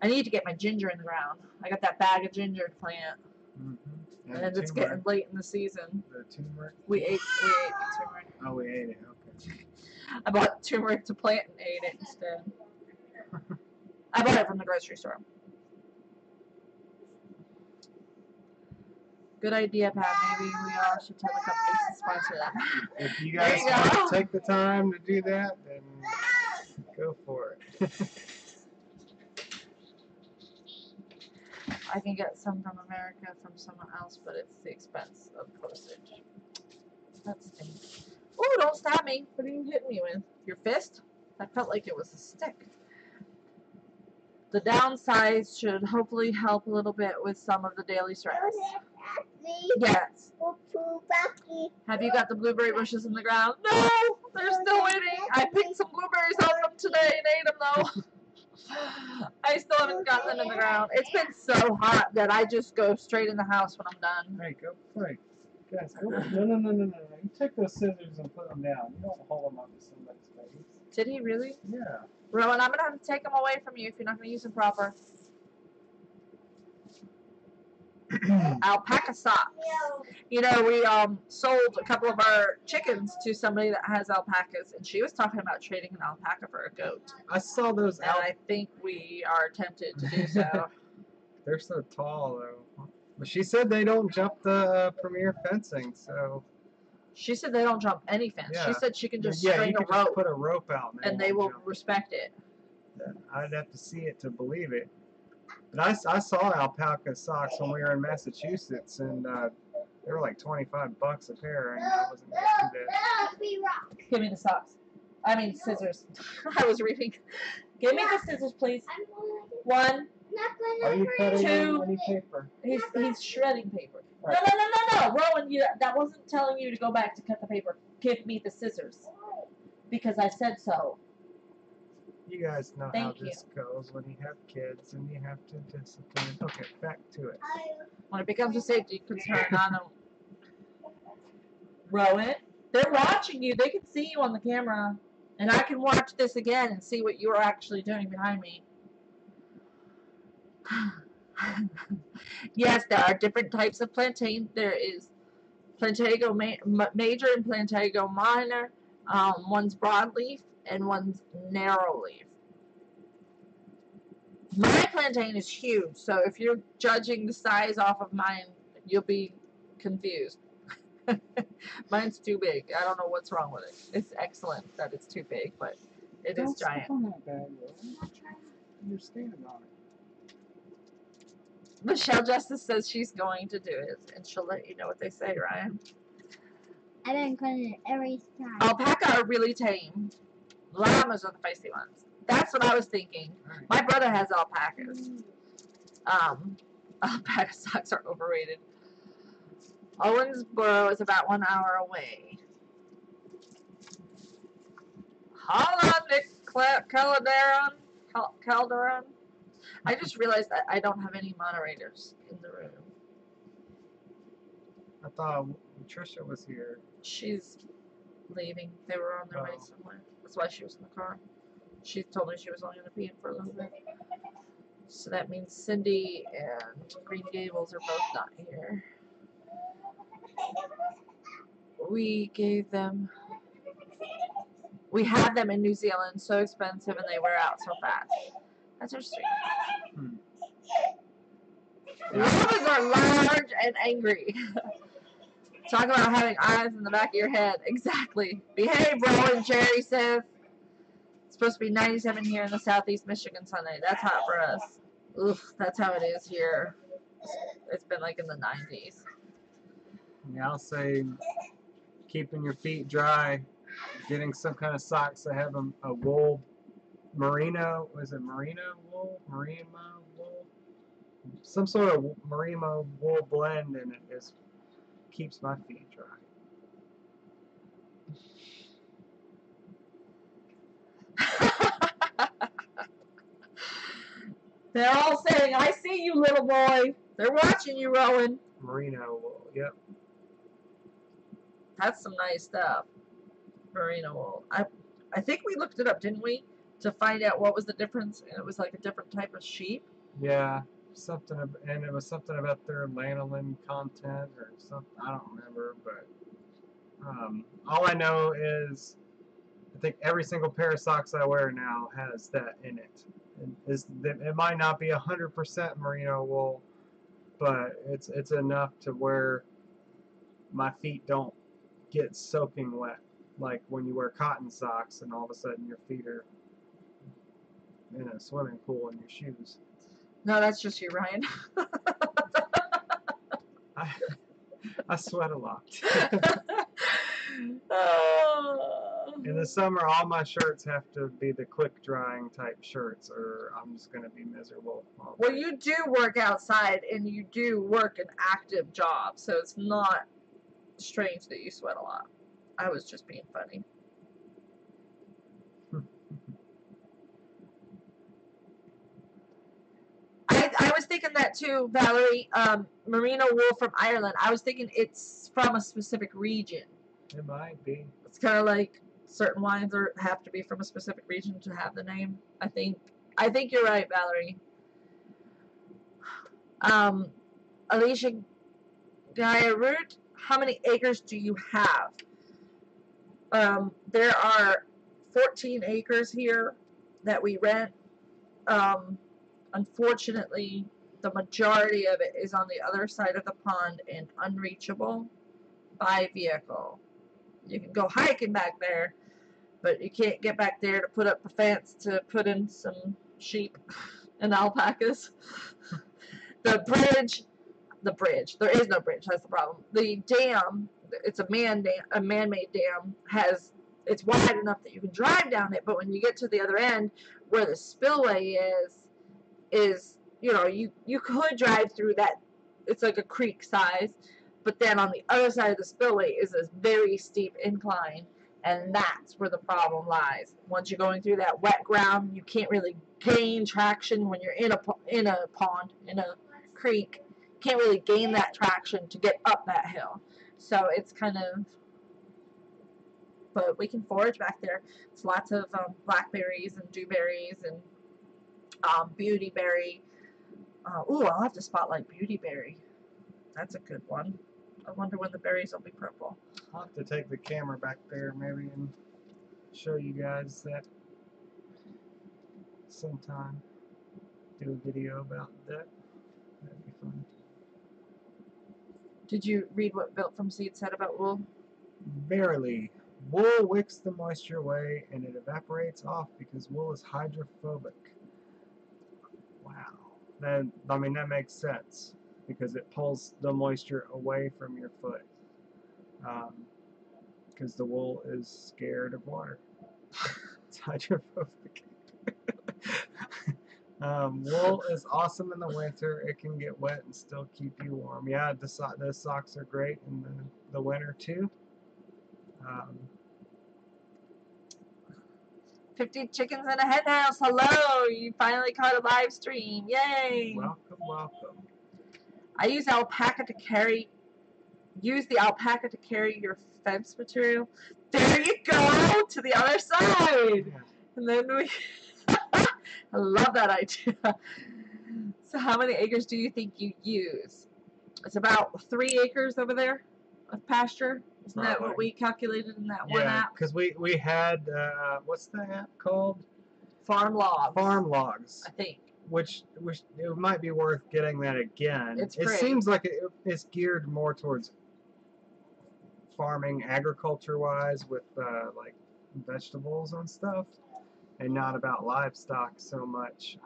S1: I need to get my ginger in the ground. I got that bag of ginger to plant.
S3: Mm-hmm.
S1: And it's getting late in the season.
S3: The turmeric?
S1: We ate the turmeric.
S3: Oh, we ate it. Okay.
S1: I bought turmeric to plant and ate it instead. I bought it from the grocery store. Good idea, Pat. Maybe we all should tell the companies to sponsor that.
S3: If you guys want to take the time to do that, then go for it.
S1: I can get some from America from someone else, but it's the expense of postage. That stinks. Oh, don't stab me. What are you hitting me with? Your fist? That felt like it was a stick. The downsize should hopefully help a little bit with some of the daily stress. Yes. Have you got the blueberry bushes in the ground? No, they're still waiting. I picked some blueberries out of them today and ate them though. I still haven't got them in the ground. It's been so hot that I just go straight in the house when I'm done.
S3: Hey, go play. Guys, go. No. You take those scissors and put them down. You don't hold them onto somebody's face.
S1: Did he really?
S3: Yeah.
S1: Rowan, I'm going to have to take them away from you if you're not going to use them proper. Alpaca socks. We sold a couple of our chickens to somebody that has alpacas, and she was talking about trading an alpaca for a goat.
S3: I saw those.
S1: And I think we are tempted to do so.
S3: They're so tall, though. But she said they don't jump the premier fencing, so.
S1: She said they don't jump any fence.
S3: Yeah.
S1: She said she can just
S3: you
S1: string
S3: can
S1: a rope.
S3: Just put a rope out,
S1: and they will respect it.
S3: I'd have to see it to believe it. But I saw alpaca socks when we were in Massachusetts, and they were like $25 a pair, and I wasn't going to do that.
S1: Give me the socks. I mean scissors. I was reading. Give me the scissors, please. 1.
S3: Are you cutting
S1: Two.
S3: any paper?
S1: He's shredding paper.
S3: Right.
S1: No. Rowan, that wasn't telling you to go back to cut the paper. Give me the scissors. Because I said so.
S3: You guys know
S1: Thank
S3: how this goes when you have kids and you have to discipline. Okay, back to it.
S1: When it becomes a safety concern, I don't. Rowan, they're watching you. They can see you on the camera. And I can watch this again and see what you are actually doing behind me. Yes, there are different types of plantain. There is Plantago major and Plantago minor. One's broadleaf and one's narrowleaf. My plantain is huge, so if you're judging the size off of mine, you'll be confused. Mine's too big. I don't know what's wrong with it. It's excellent that it's too big, but it is giant.
S3: Don't step on that bag, you're standing on it.
S1: Michelle Justice says she's going to do it, and she'll let you know what they say, Ryan.
S2: I've been cutting it every time.
S1: Alpaca are really tame. Llamas are the feisty ones. That's what I was thinking. My brother has alpacas. Alpaca socks are overrated. Owensboro is about 1 hour away. Holla, Nick Calderon. I just realized that I don't have any moderators in the room.
S3: I thought Trisha was here.
S1: She's leaving. They were on their way somewhere. That's why she was in the car. She told me she was only going to be in for a little bit. So that means Cindy and Green Gables are both not here. we gave them. We had them in New Zealand, so expensive, and they wear out so fast. That's interesting. Llamas are large and angry. Talk about having eyes in the back of your head. Exactly. Behave, Rowan, Jerry says. It's supposed to be 97 here in the southeast Michigan Sunday. That's hot for us. Oof, that's how it is here. It's been like in the 90s.
S3: Yeah, I'll say keeping your feet dry, getting some kind of socks that have a wool, merino, was it merino wool? Merino wool? Some sort of merino wool blend in it is keeps my feet dry.
S1: They're all saying, I see you, little boy. They're watching you, Rowan.
S3: Merino wool, yep.
S1: That's some nice stuff. Merino wool. I think we looked it up, didn't we? To find out what was the difference. And it was like a different type of sheep.
S3: Yeah, and it was something about their lanolin content or something. I don't remember, but all I know is I think every single pair of socks I wear now has that in it. It might not be 100% merino wool, but it's enough to where my feet don't get soaking wet, like when you wear cotton socks and all of a sudden your feet are in a swimming pool in your shoes.
S1: No, that's just you, Ryan.
S3: I sweat a lot.
S1: Oh.
S3: In the summer, all my shirts have to be the quick drying type shirts, or I'm just going to be miserable.
S1: Well, you do work outside, and you do work an active job, so it's not strange that you sweat a lot. I was just being funny. I was thinking that too, Valerie. Merino wool from Ireland. I was thinking it's from a specific region.
S3: It might be.
S1: It's kind of like certain wines have to be from a specific region to have the name. I think you're right, Valerie. Alicia Gaia-Root, how many acres do you have? There are 14 acres here that we rent. Unfortunately, the majority of it is on the other side of the pond and unreachable by vehicle. You can go hiking back there, but you can't get back there to put up the fence to put in some sheep and alpacas. The bridge, there is no bridge, that's the problem. The dam, it's a man-made dam, it's wide enough that you can drive down it, but when you get to the other end, where the spillway is, you could drive through that. It's like a creek size, but then on the other side of the spillway is this very steep incline, and that's where the problem lies. Once you're going through that wet ground, you can't really gain traction when you're in a pond, in a creek. You can't really gain that traction to get up that hill. So it's kind of, but we can forage back there. It's lots of blackberries and dewberries and beautyberry. Ooh, I'll have to spotlight beautyberry. That's a good one. I wonder when the berries will be purple.
S3: I'll have to take the camera back there maybe and show you guys that sometime. Do a video about that. That'd be fun.
S1: Did you read what Built from Seed said about wool?
S3: Barely. Wool wicks the moisture away and it evaporates off because wool is hydrophobic. Wow. That makes sense because it pulls the moisture away from your foot. Because the wool is scared of water. It's hydrophobic. Wool is awesome in the winter. It can get wet and still keep you warm. Yeah, the socks are great in the winter too.
S1: 50 chickens in a hen house. Hello, you finally caught a live stream. Yay!
S3: Welcome, welcome.
S1: I use the alpaca to carry your fence material. There you go, to the other side.
S3: Yeah.
S1: And then I love that idea. So how many acres do you think you use? It's about 3 acres over there of pasture. Isn't that what we calculated in that one
S3: Yeah,
S1: app?
S3: because we had, what's the app called?
S1: Farm Logs.
S3: Farm Logs.
S1: I think.
S3: Which it might be worth getting that again.
S1: It's
S3: It
S1: free.
S3: seems like it's geared more towards farming, agriculture-wise, with like vegetables and stuff, and not about livestock so much.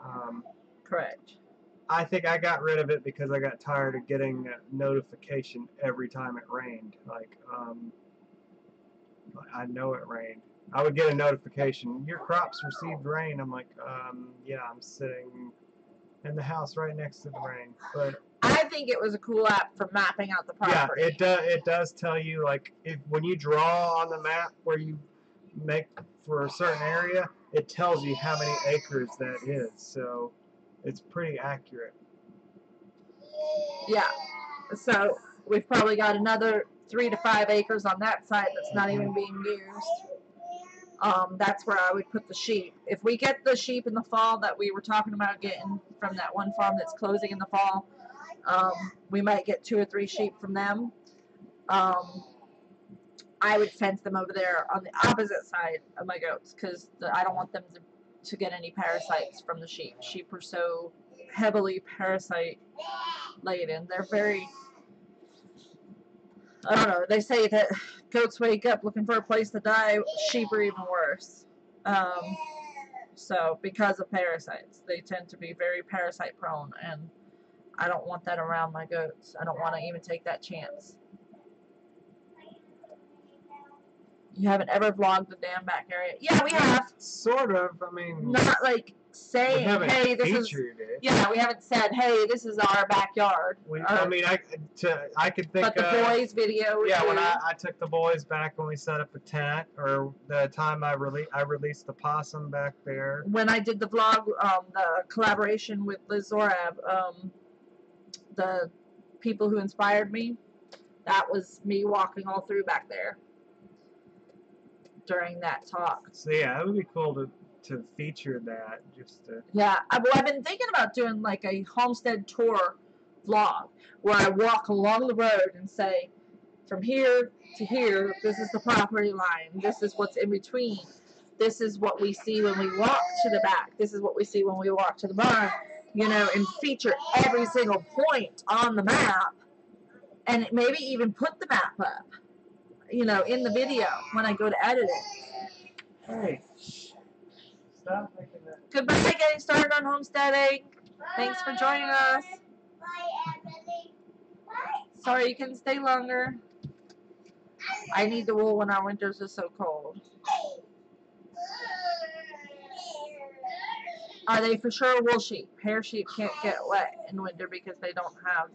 S1: Correct.
S3: I think I got rid of it because I got tired of getting a notification every time it rained. Like, I know it rained. I would get a notification, your crops received rain. I'm like, yeah, I'm sitting in the house right next to the rain. But
S1: I think it was a cool app for mapping out the property.
S3: yeah, it does tell you, like, when you draw on the map where you make for a certain area, it tells you how many acres that is. So it's pretty accurate.
S1: Yeah. So we've probably got another 3 to 5 acres on that side that's not even being used. That's where I would put the sheep. If we get the sheep in the fall that we were talking about getting from that one farm that's closing in the fall, we might get 2 or 3 sheep from them. I would fence them over there on the opposite side of my goats because I don't want them to get any parasites from the sheep. Sheep are so heavily parasite laden. They're very, I don't know, they say that goats wake up looking for a place to die. Sheep are even worse. So because of parasites, they tend to be very parasite prone, and I don't want that around my goats. I don't want to even take that chance. You haven't ever vlogged the damn back area? Yeah, we have.
S3: Sort of. I mean,
S1: not like saying, hey, this is.
S3: It.
S1: Yeah, we haven't said, hey, this is our backyard.
S3: I mean, I could think.
S1: But the boys' video.
S3: Yeah, when I took the boys back when we set up a tent, or the time I released the possum back there.
S1: When I did the vlog, the collaboration with Liz Zorab, the people who inspired me, that was me walking all through back there during that talk.
S3: So yeah, it would be cool to feature that, just to.
S1: Yeah, I've been thinking about doing like a homestead tour vlog where I walk along the road and say, from here to here, this is the property line, this is what's in between, this is what we see when we walk to the back, this is what we see when we walk to the barn, you know, and feature every single point on the map, and maybe even put the map up, you know, in the video when I go to edit it.
S3: Hey, stop making that.
S1: Goodbye, getting started on homesteading. Thanks for joining us. Sorry you couldn't stay longer. I need the wool when our winters are so cold. Are they for sure wool sheep? Hair sheep can't get wet in winter because they don't have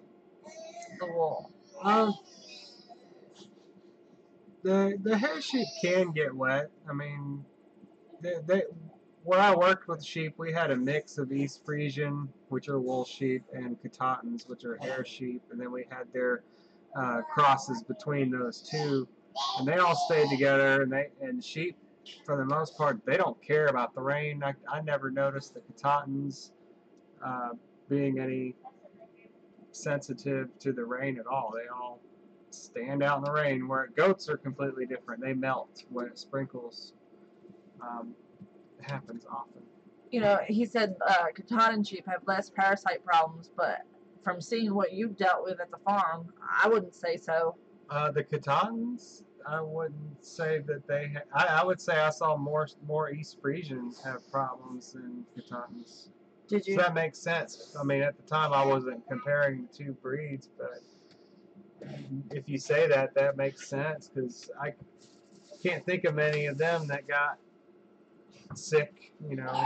S1: the wool.
S3: The hair sheep can get wet. I mean, where I worked with sheep, we had a mix of East Frisian, which are wool sheep, and Katahdins, which are hair sheep, and then we had their crosses between those two, and they all stayed together. And sheep, for the most part, they don't care about the rain. I never noticed the Katahdins being any sensitive to the rain at all. They all stand out in the rain, where goats are completely different. They melt when it sprinkles. It happens often.
S1: You know, he said Katahdin sheep have less parasite problems, but from seeing what you dealt with at the farm, I wouldn't say so.
S3: The Katahdins, I wouldn't say that they. I would say I saw more East Frisians have problems than Katahdins.
S1: Did you?
S3: So that makes sense. I mean, at the time I wasn't comparing the two breeds, but if you say that, that makes sense, because I can't think of many of them that got sick, you know,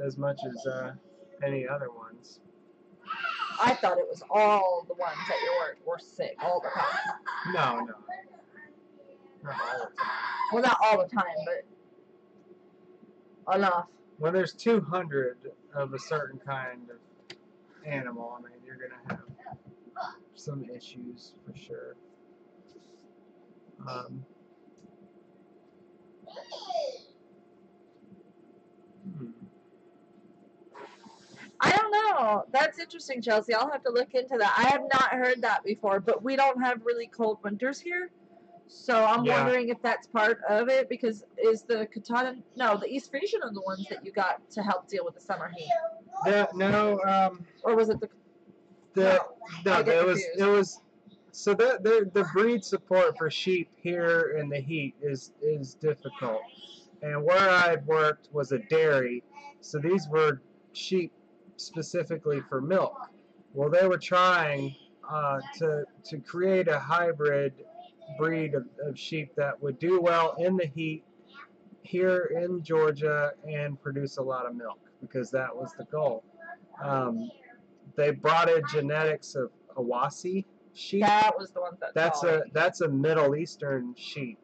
S3: as much as any other ones.
S1: I thought it was all the ones at your work were sick all the time.
S3: No. Not all the time.
S1: Well, not all the time, but enough.
S3: When there's 200 of a certain kind of animal, I mean, you're going to have some issues for sure.
S1: I don't know. That's interesting, Chelsea. I'll have to look into that. I have not heard that before, but we don't have really cold winters here. So I'm
S3: Yeah.
S1: wondering if that's part of it, because is the Katahdin, no, the East Frisian are the ones that you got to help deal with the summer heat, or was it the I get confused.
S3: it was. So the breed support for sheep here in the heat is difficult, and where I worked was a dairy, so these were sheep specifically for milk. Well, they were trying to create a hybrid breed of sheep that would do well in the heat here in Georgia and produce a lot of milk, because that was the goal. They brought in genetics of Awassi sheep.
S1: That was the one
S3: That's a Middle Eastern sheep,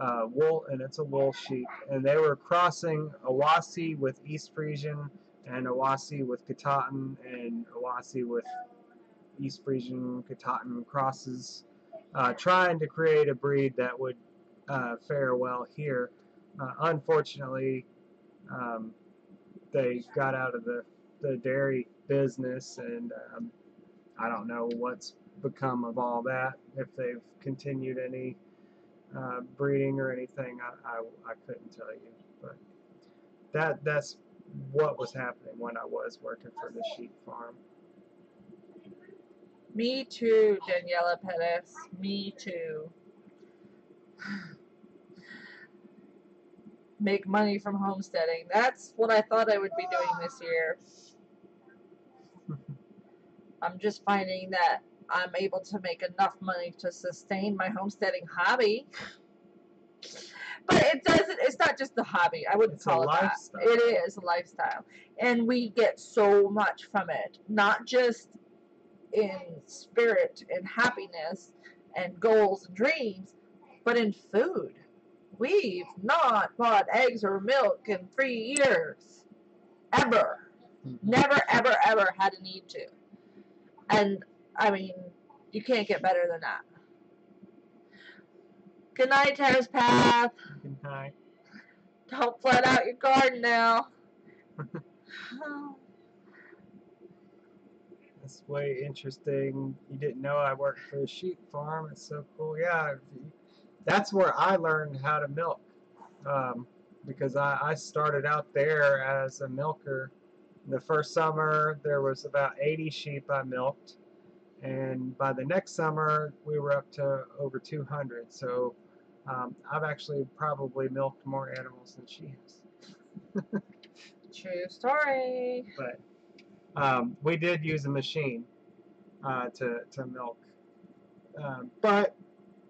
S3: wool, and it's a wool sheep. And they were crossing Awassi with East Frisian, and Awassi with Katahdin, and Awassi with East Frisian Katahdin crosses, trying to create a breed that would fare well here. Unfortunately, they got out of the dairy business, and I don't know what's become of all that. If they've continued any breeding or anything, I couldn't tell you. But that's what was happening when I was working for the sheep farm.
S1: Me too, Daniela Pettis. Me too. Make money from homesteading. That's what I thought I would be doing this year. I'm just finding that I'm able to make enough money to sustain my homesteading hobby. But it's not just a hobby. I wouldn't call it
S3: lifestyle.
S1: that. It is a lifestyle. And we get so much from it. Not just in spirit and happiness and goals and dreams, but in food. We've not bought eggs or milk in 3 years. Ever.
S3: Mm-hmm.
S1: Never, ever, ever had a need to. And, I mean, you can't get better than that. Good night, Terrace Path.
S3: Good night.
S1: Don't flood out your garden now.
S3: That's way interesting. You didn't know I worked for a sheep farm. It's so cool. Yeah, that's where I learned how to milk, because I started out there as a milker. The first summer, there was about 80 sheep I milked, and by the next summer, we were up to over 200. So I've actually probably milked more animals than she has.
S1: True story.
S3: But we did use a machine to milk. But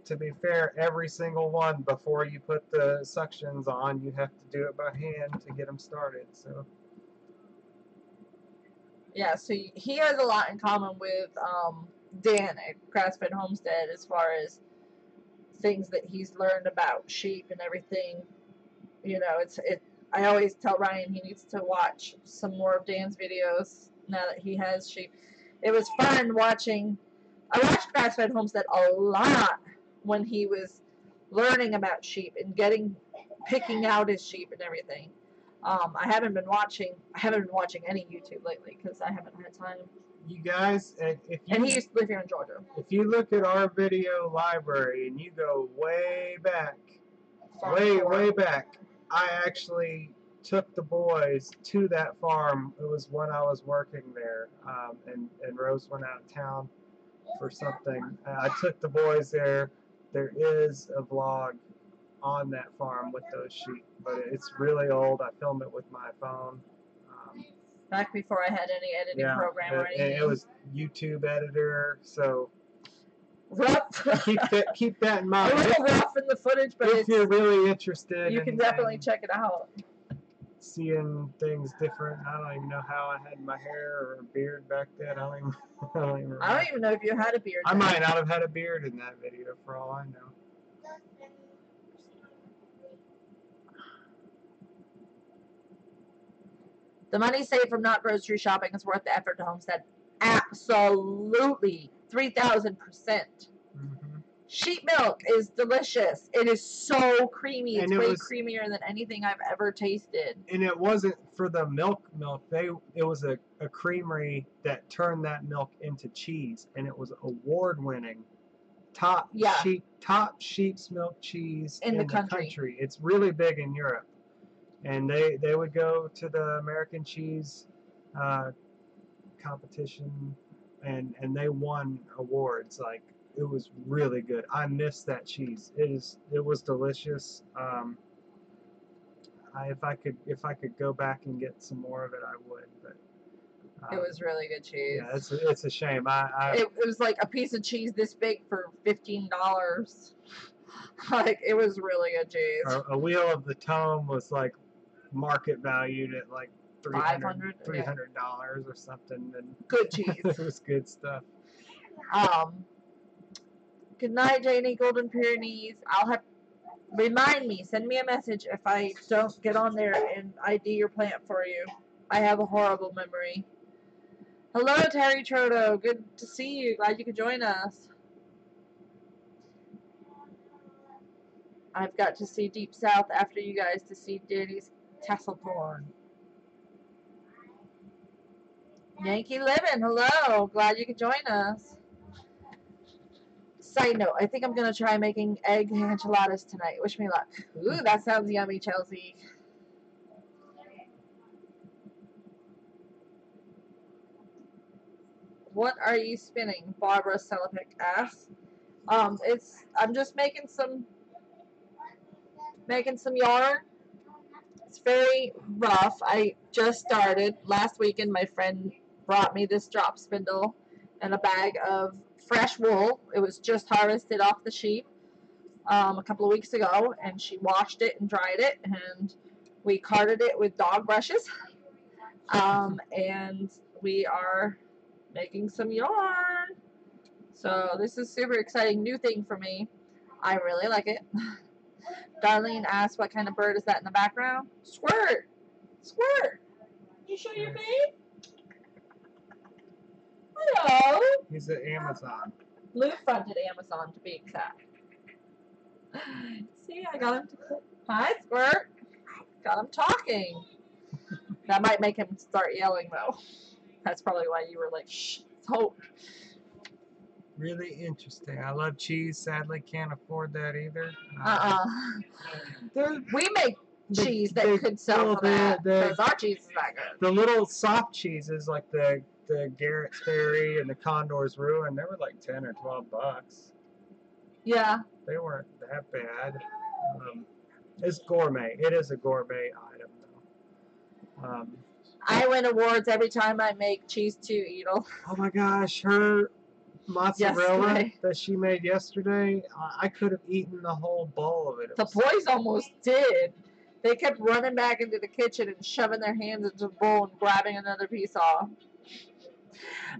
S3: to be fair, every single one, before you put the suctions on, you have to do it by hand to get them started. So
S1: yeah, so he has a lot in common with Dan at Grass-Fed Homestead as far as things that he's learned about sheep and everything. You know, I always tell Ryan he needs to watch some more of Dan's videos now that he has sheep. It was fun watching. I watched Grass-Fed Homestead a lot when he was learning about sheep and picking out his sheep and everything. I haven't been watching any YouTube lately because I haven't had time.
S3: You guys, and
S1: he used to live here in Georgia.
S3: If you look at our video library and you go way back, way back, I actually took the boys to that farm. It was when I was working there, and Rose went out of town for something. I took the boys there. There is a vlog on that farm with those sheep, but it's really old. I filmed it with my phone.
S1: Back before I had any editing program or anything.
S3: It was YouTube editor, so
S1: rough.
S3: keep that in mind.
S1: A little rough in the footage, but
S3: if you're really interested,
S1: you can definitely check it out.
S3: Seeing things different. I don't even know how I had my hair or beard back then. I don't even remember.
S1: I don't even know if you had a beard.
S3: I might not have had a beard in that video, for all I know.
S1: The money saved from not grocery shopping is worth the effort to homestead. Absolutely. 3,000%.
S3: Mm-hmm.
S1: Sheep milk is delicious. It is so creamy. It's way creamier than anything I've ever tasted.
S3: And it wasn't for the milk. It was a creamery that turned that milk into cheese, and it was award-winning top
S1: Yeah.
S3: sheep's milk cheese
S1: In the country.
S3: It's really big in Europe, and they would go to the American cheese competition, and they won awards. Like, it was really good. I miss that cheese. It was delicious. If I could go back and get some more of it, I would. But
S1: It was really good cheese.
S3: yeah, it's a shame.
S1: It was like a piece of cheese this big for $15. Like, it was really good cheese.
S3: A wheel of the Tome was like market valued at like $300 or something, and
S1: Good cheese.
S3: it was good stuff.
S1: Good night, Janie, Golden Pyrenees. Remind me, send me a message if I don't get on there and ID your plant for you. I have a horrible memory. Hello, Terry Trodo. Good to see you. Glad you could join us. I've got to see Deep South after you guys to see Danny's Tasselcorn. Yankee Living, hello. Glad you could join us. Side note, I think I'm going to try making egg enchiladas tonight. Wish me luck. Ooh, that sounds yummy, Chelsea. What are you spinning? Barbara Selipik asks. I'm just making some yarn. It's very rough. I just started. Last weekend, my friend brought me this drop spindle and a bag of fresh wool. It was just harvested off the sheep a couple of weeks ago, and she washed it and dried it, and we carded it with dog brushes. And we are making some yarn. So this is super exciting new thing for me. I really like it. Darlene asked, what kind of bird is that in the background? Squirt! Squirt! You show your face? Hello!
S3: He's at Amazon.
S1: Blue fronted Amazon, to be exact. See, I got him to click. Hi, Squirt! Got him talking. That might make him start yelling, though. That's probably why you were like, shh, so.
S3: Really interesting. I love cheese. Sadly, can't afford that either.
S1: We make cheese that could sell for that, because our cheese is not good.
S3: The little soft cheeses, like the Garrett's Berry and the Condor's Ruin, they were like $10 or $12.
S1: Yeah.
S3: They weren't that bad. It's gourmet. It is a gourmet item, though.
S1: I win awards every time I make cheese to Edel.
S3: Oh my gosh, her mozzarella
S1: Yesterday.
S3: that she made yesterday, I could have eaten the whole bowl of it.
S1: The boys almost did. They kept running back into the kitchen and shoving their hands into the bowl and grabbing another piece off.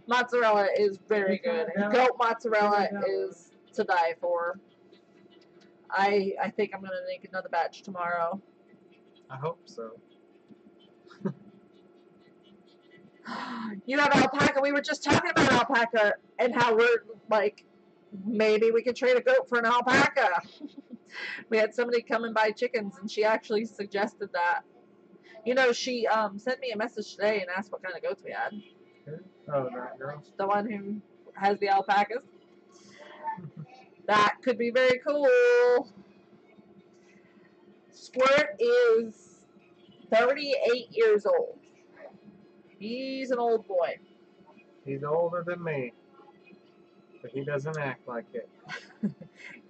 S1: Mozzarella is very good. And goat mozzarella is to die for. I think I'm going to make another batch tomorrow.
S3: I hope so.
S1: You have alpaca. We were just talking about alpaca and how we're like, maybe we could trade a goat for an alpaca. We had somebody come and buy chickens, and she actually suggested that. You know, she sent me a message today and asked what kind of goats we had.
S3: Oh, that girl.
S1: The one who has the alpacas. That could be very cool. Squirt is 38 years old. He's an old boy.
S3: He's older than me, but he doesn't act like it.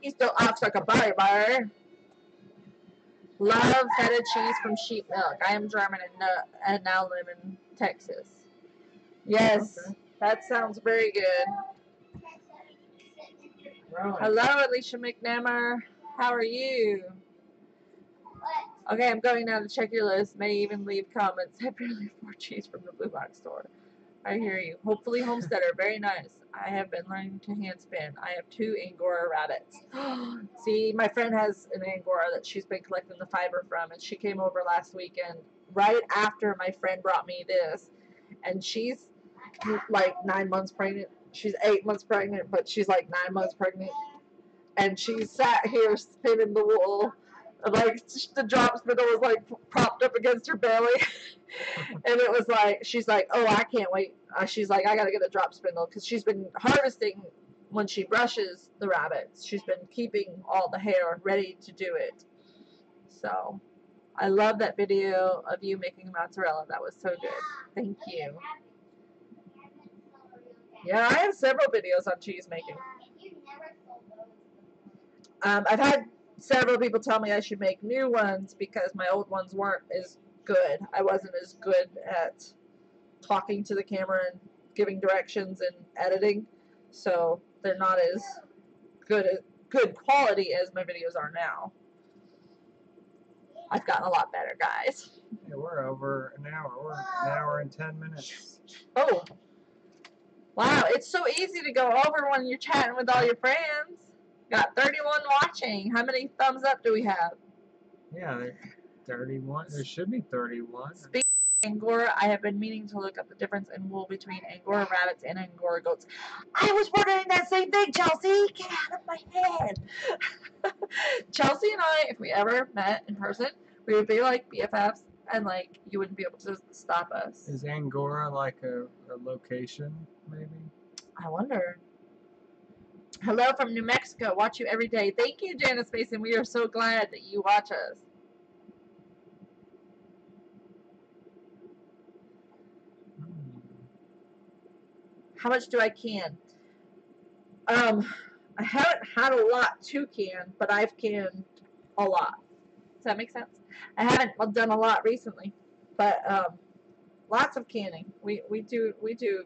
S1: He still acts like a baby. Love feta cheese from sheep milk. I am German and now live in Texas. Yes, okay. That sounds very good.
S3: Right.
S1: Hello, Alicia McNamara. How are you? Okay, I'm going now to check your list. May even leave comments. I barely afford cheese from the Blue Box store. I hear you. Hopefully, Homesteader. Very nice. I have been learning to hand spin. I have 2 Angora rabbits. See, my friend has an Angora that she's been collecting the fiber from, and she came over last weekend right after my friend brought me this. And she's like 9 months pregnant. She's 8 months pregnant, but she's like 9 months pregnant. And she sat here spinning the wool. Like, the drop spindle was like propped up against her belly. And it was like, she's like, oh, I can't wait. She's like, I gotta get a drop spindle, because she's been harvesting when she brushes the rabbits, she's been keeping all the hair ready to do it. So I love that video of you making mozzarella. That was so good. Thank you. Yeah, I have several videos on cheese making. I've had several people tell me I should make new ones because my old ones weren't as good. I wasn't as good at talking to the camera and giving directions and editing, so they're not as good quality as my videos are now. I've gotten a lot better, guys.
S3: Yeah, we're over an hour. We're an hour and 10 minutes.
S1: Oh, wow, it's so easy to go over when you're chatting with all your friends. Got 31 watching. How many thumbs up do we have?
S3: Yeah, 31. There should be 31.
S1: Speaking of Angora, I have been meaning to look up the difference in wool between Angora rabbits and Angora goats. I was wondering that same thing, Chelsea. Get out of my head. Chelsea and I, if we ever met in person, we would be like BFFs, and like you wouldn't be able to stop us.
S3: Is Angora like a location, maybe?
S1: I wonder. Hello from New Mexico. Watch you every day. Thank you, Janice Mason. We are so glad that you watch us. How much do I can? I haven't had a lot to can, but I've canned a lot. Does that make sense? I haven't done a lot recently, but lots of canning. We do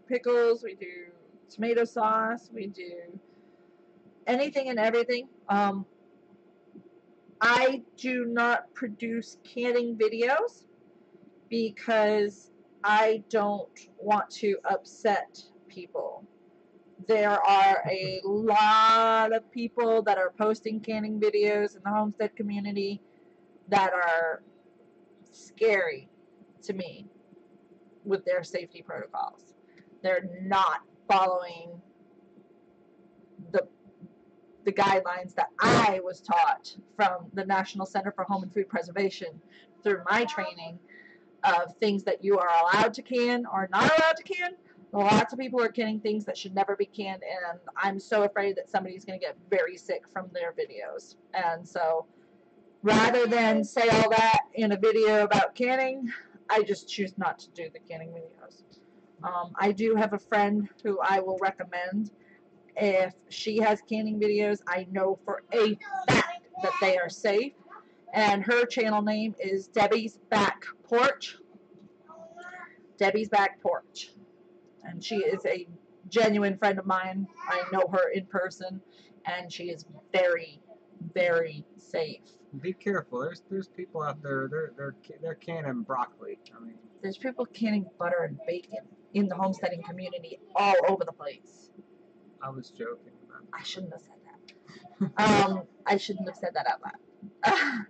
S1: pickles, we do tomato sauce, we do anything and everything. I do not produce canning videos because I don't want to upset people. There are a lot of people that are posting canning videos in the homestead community that are scary to me with their safety protocols. They're not following the guidelines that I was taught from the National Center for Home and Food Preservation through my training of things that you are allowed to can or not allowed to can. Lots of people are canning things that should never be canned, and I'm so afraid that somebody's going to get very sick from their videos. And so rather than say all that in a video about canning, I just choose not to do the canning videos. I do have a friend who I will recommend. If she has canning videos, I know for a fact that they are safe. And her channel name is Debbie's Back Porch. Debbie's Back Porch. And she is a genuine friend of mine. I know her in person, and she is very, very safe.
S3: Be careful. There's people out there. They're canning broccoli. I mean,
S1: there's people canning butter and bacon in the homesteading community all over the place.
S3: I was joking about that.
S1: I shouldn't have said that. I shouldn't have said that out loud.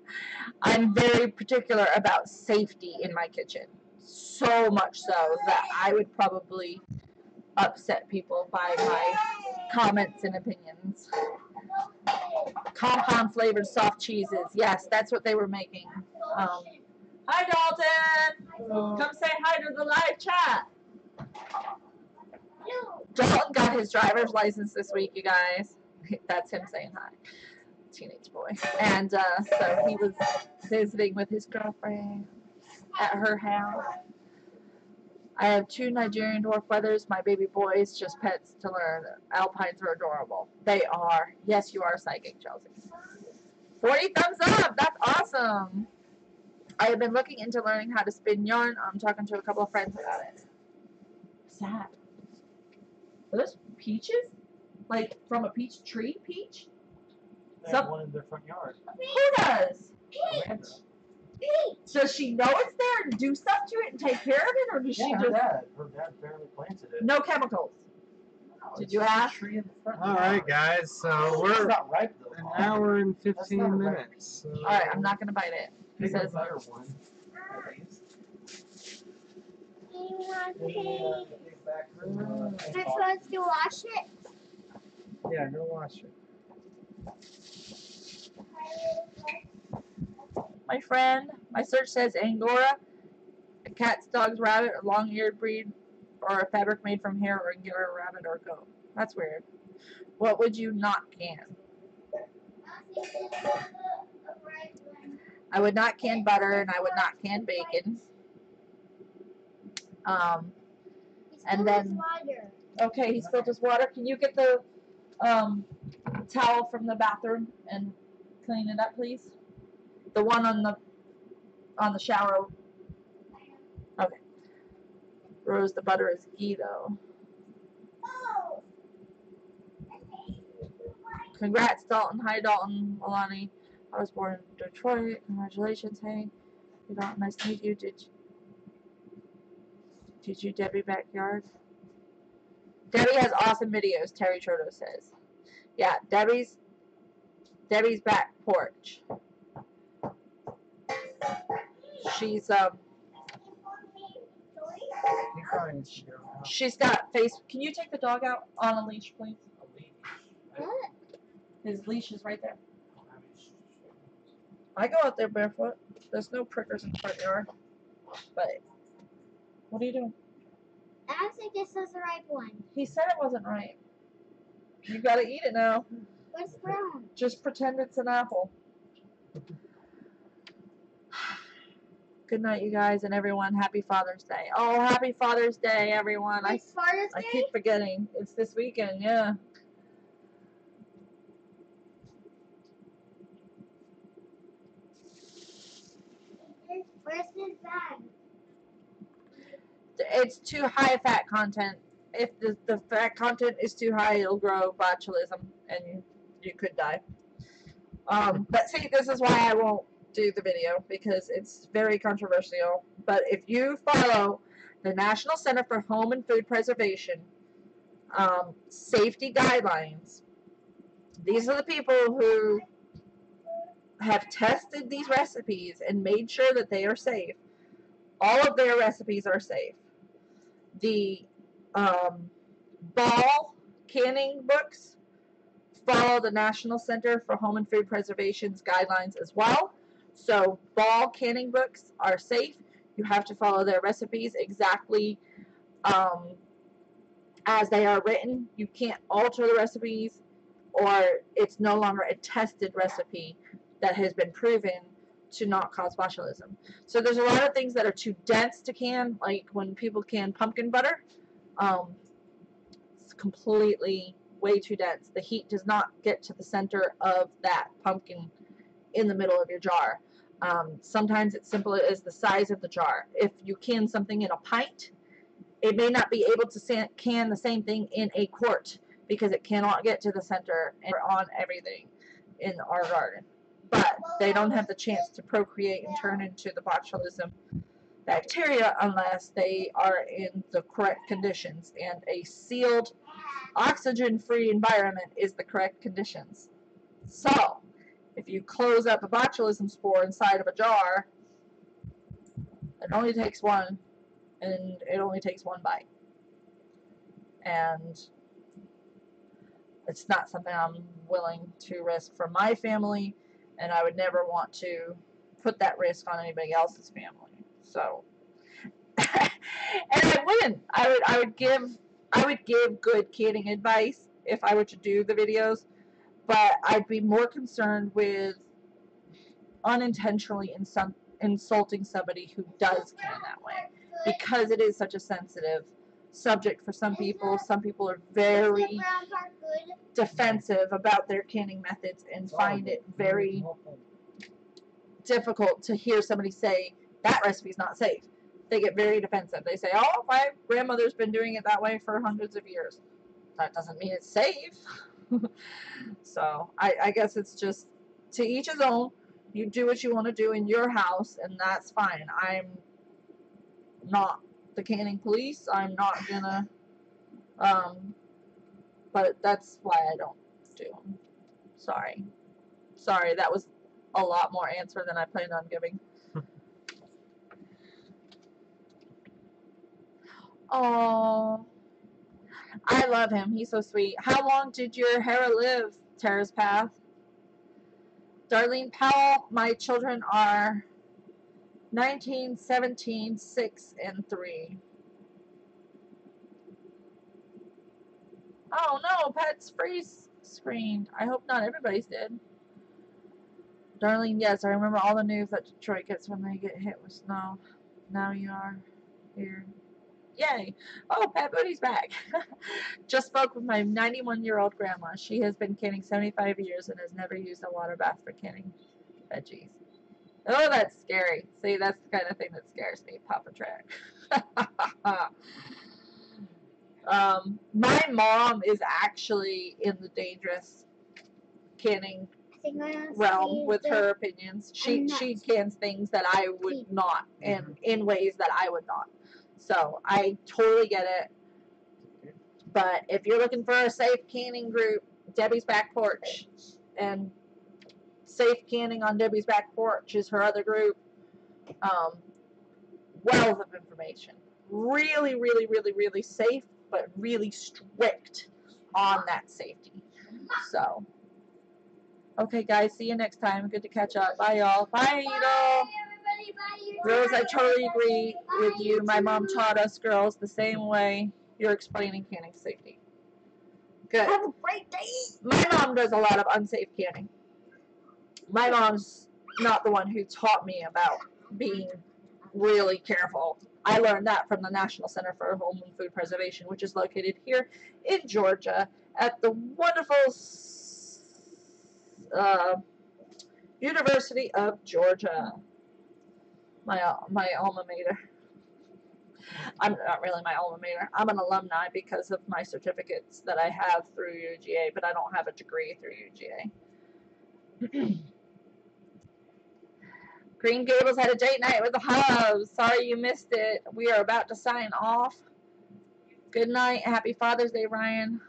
S1: I'm very particular about safety in my kitchen. So much so that I would probably upset people by my comments and opinions. Compound flavored soft cheeses. Yes, that's what they were making. Hi, Dalton.
S3: Hello.
S1: Come say hi to the live chat. Dalton got his driver's license this week, you guys. That's him saying hi. Teenage boy. And so he was visiting with his girlfriend at her house. I have 2 Nigerian dwarf feathers. My baby boys, just pets to learn. Alpines are adorable. They are. Yes, you are psychic, Chelsea. 40 thumbs up. That's awesome. I have been looking into learning how to spin yarn. I'm talking to a couple of friends about it. What's that? Are those peaches? Like from a peach tree? Peach?
S4: They have one in their front yard.
S1: Who does?
S4: Amanda.
S1: Does she know it's there and do stuff to it and take care of it, or does she
S4: Yeah,
S1: just
S4: her dad barely planted it.
S1: no chemicals?
S4: No,
S1: Did
S4: it's
S1: you
S4: just a
S1: ask?
S4: tree in the front
S3: All right, guys. So
S4: It's
S3: we're
S4: not ripe though.
S3: an hour and
S4: That's
S3: 15
S4: not right.
S3: minutes. So
S1: All right, I'm not gonna bite it. He
S4: Pick a
S1: says
S4: better one. At least.
S2: Am
S4: Get back to,
S2: I supposed to wash it?
S3: Yeah, go watch it.
S1: my friend. My search says Angora, a cat's, dog's, rabbit, a long-eared breed, or a fabric made from hair, or Angora rabbit or goat. That's weird. What would you not can? I would not can butter, and I would not can bacon. And then, okay, he spilled his water. Can you get the towel from the bathroom and clean it up, please? The one on the shower. Okay. Rose, the butter is ghee, though. Congrats, Dalton. Hi, Dalton. Alani. I was born in Detroit. Congratulations. Hey, Dalton. Nice to meet you. Did you Debbie backyard? Debbie has awesome videos, Terry Troto says. Yeah, Debbie's back porch. She's she's got face. Can you take the dog out on a leash, please?
S2: What?
S1: His leash is right there. I go out there barefoot. There's no prickers in the front yard. But what are you doing?
S2: I think this is the right one.
S1: He said it wasn't right. You gotta eat it now.
S2: What's brown?
S1: Just pretend it's an apple. Good night, you guys, and everyone. Happy Father's Day. Oh, happy Father's Day, everyone.
S2: It's Father's
S1: I
S2: Day?
S1: keep forgetting. It's this weekend, yeah.
S2: Where's his bag?
S1: It's too high fat content. If the fat content is too high, it'll grow botulism, and you could die. But see, this is why I won't do the video, because it's very controversial. But if you follow the National Center for Home and Food Preservation safety guidelines, these are the people who have tested these recipes and made sure that they are safe. All of their recipes are safe. The Ball canning books follow the National Center for Home and Food Preservation's guidelines as well. So Ball canning books are safe. You have to follow their recipes exactly as they are written. You can't alter the recipes, or it's no longer a tested recipe that has been proven to not cause botulism. So there's a lot of things that are too dense to can, like when people can pumpkin butter. It's completely way too dense. The heat does not get to the center of that pumpkin in the middle of your jar. Sometimes it's simple as the size of the jar. If you can something in a pint, it may not be able to can the same thing in a quart, because it cannot get to the center and on everything in our garden. But they don't have the chance to procreate and turn into the botulism bacteria unless they are in the correct conditions, and a sealed, oxygen-free environment is the correct conditions. So, if you close up a botulism spore inside of a jar, it only takes one, and it only takes one bite. And it's not something I'm willing to risk for my family, and I would never want to put that risk on anybody else's family. So, and I wouldn't. I would give good canning advice if I were to do the videos, but I'd be more concerned with unintentionally insulting somebody who does can that way, because it is such a sensitive subject for some people. Some people are very defensive about their canning methods and find it very difficult to hear somebody say that recipe's not safe. They get very defensive. They say, oh, my grandmother's been doing it that way for hundreds of years. That doesn't mean it's safe. So I guess it's just to each his own. You do what you want to do in your house, and that's fine. I'm not the canning police. I'm not gonna but that's why I don't do them. Sorry, that was a lot more answer than I planned on giving. Oh, I love him. He's so sweet. How long did your Hera live, Terrace Path? Darlene Powell, my children are 19, 17, 6, and 3. Oh no, Pets freeze. screened. I hope not everybody's did. Darlene, yes, I remember all the news that Detroit gets when they get hit with snow. Now you are here. Yay! Oh, Pat Booty's back. Just spoke with my 91-year-old grandma. She has been canning 75 years and has never used a water bath for canning veggies. Oh, that's scary. See, that's the kind of thing that scares me, Papa Track. My mom is actually in the dangerous canning realm with her opinions. She cans things that I would not, and in ways that I would not. So I totally get it. But if you're looking for a safe canning group, Debbie's Back Porch, and Safe Canning on Debbie's Back Porch is her other group. Wealth of information. Really, really, really, really safe, but really strict on that safety. So, okay, guys, see you next time. Good to catch up. Bye, y'all. Bye, Edel. Rose, I totally agree with you. My mom taught us girls the same way you're explaining canning safety. Good.
S2: Have a great day.
S1: My mom does a lot of unsafe canning. My mom's not the one who taught me about being really careful. I learned that from the National Center for Home and Food Preservation, which is located here in Georgia at the wonderful University of Georgia. My alma mater. I'm not really my alma mater. I'm an alumni because of my certificates that I have through UGA, but I don't have a degree through UGA. Green Gables had a date night with the Hubs. Sorry you missed it. We are about to sign off. Good night. Happy Father's Day, Ryan.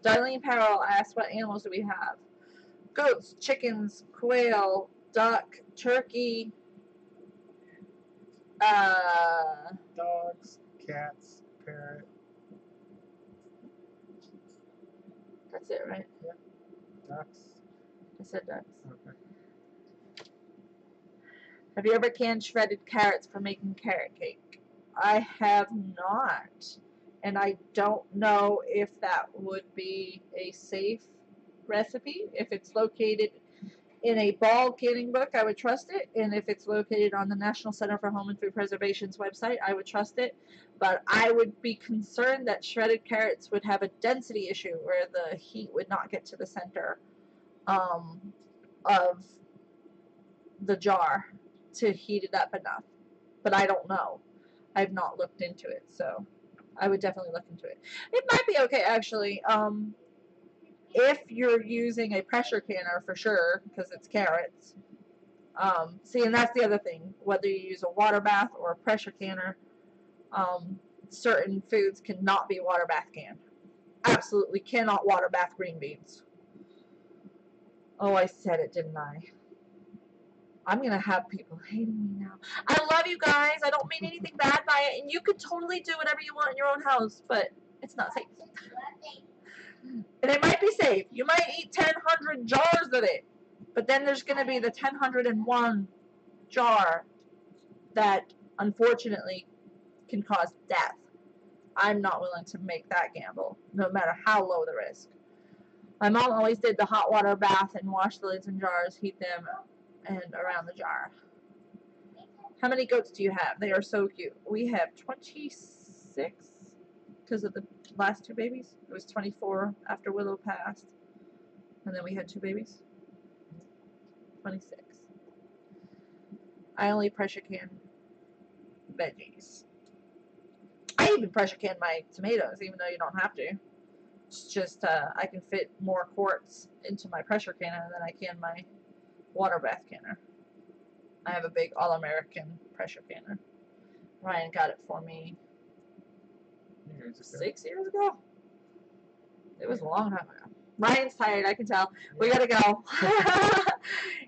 S1: Darlene Powell asked, what animals do we have? Goats, chickens, quail, duck, turkey,
S3: Dogs, cats, parrot.
S1: That's it, right?
S3: Ducks.
S1: I said ducks.
S3: Okay.
S1: Have you ever canned shredded carrots for making carrot cake? I have not. And I don't know if that would be a safe recipe. If it's located in a Ball canning book, I would trust it. And if it's located on the National Center for Home and Food Preservation's website, I would trust it. But I would be concerned that shredded carrots would have a density issue where the heat would not get to the center of the jar to heat it up enough. But I don't know. I've not looked into it, so I would definitely look into it. It might be okay, actually. If you're using a pressure canner, for sure, because it's carrots. See, and that's the other thing. Whether you use a water bath or a pressure canner, certain foods cannot be water bath canned. Absolutely cannot water bath green beans. Oh, I said it, didn't I? I'm going to have people hating me now. I love you guys. I don't mean anything bad by it. And you can totally do whatever you want in your own house, but it's not safe. And it might be safe. You might eat 1,000 jars of it. But then there's going to be the 1,001 jar that, unfortunately, can cause death. I'm not willing to make that gamble, no matter how low the risk. My mom always did the hot water bath and wash the lids and jars, heat them, and around the jar. How many goats do you have? They are so cute. We have 26 because of the last two babies. It was 24 after Willow passed. And then we had two babies. 26. I only pressure can veggies. I even pressure can my tomatoes, even though you don't have to. It's just I can fit more quarts into my pressure canner than I can my water bath canner. I have a big All-American pressure canner. Ryan got it for me 6 years ago. It was a long time ago. Ryan's tired, I can tell. We gotta go.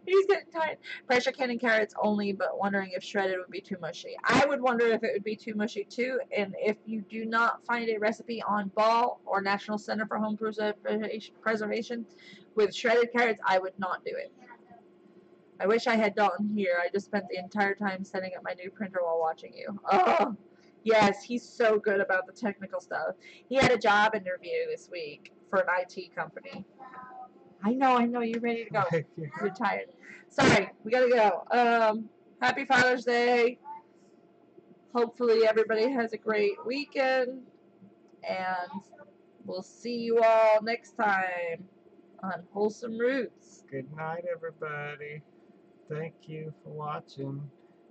S1: He's getting tired. Pressure canning carrots only, but wondering if shredded would be too mushy. I would wonder if it would be too mushy too, and if you do not find a recipe on Ball or National Center for Home Preservation with shredded carrots, I would not do it. I wish I had Dalton here. I just spent the entire time setting up my new printer while watching you. Oh, yes, he's so good about the technical stuff. He had a job interview this week for an IT company. I know. You're ready to go.
S3: Like,
S1: You're tired. Sorry, we gotta go. Happy Father's Day. Hopefully everybody has a great weekend, and we'll see you all next time on Wholesome Roots.
S3: good night, everybody. Thank you for watching.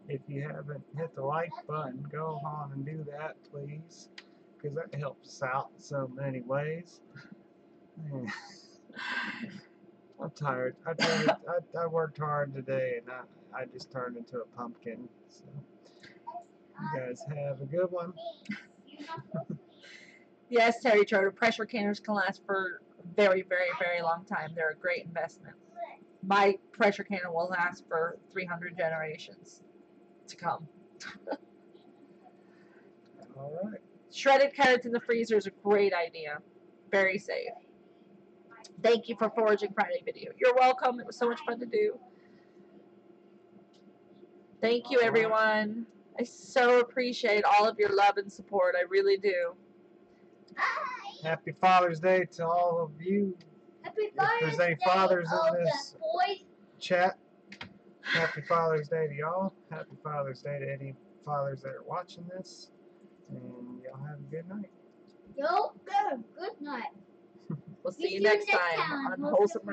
S3: If you haven't hit the like button, go on and do that, please, because that helps us out in so many ways. Man, I'm tired. I worked hard today, and I just turned into a pumpkin. So you guys have a good one.
S1: Yes, Terry Trotter, pressure canners can last for a very, very, very long time. They're a great investment. My pressure canner will last for 300 generations to come.
S3: All right.
S1: Shredded carrots in the freezer is a great idea. Very safe. Thank you for Foraging Friday video. You're welcome. It was so much fun to do. Thank you, everyone. I so appreciate all of your love and support. I really do.
S3: Happy Father's Day to all of you.
S2: Happy
S3: If there's any fathers in this
S2: boys.
S3: chat, happy Father's Day to y'all. Happy Father's Day to any fathers that are watching this. And y'all have a good night.
S2: Yo, good night.
S1: We'll see you next time on Wholesome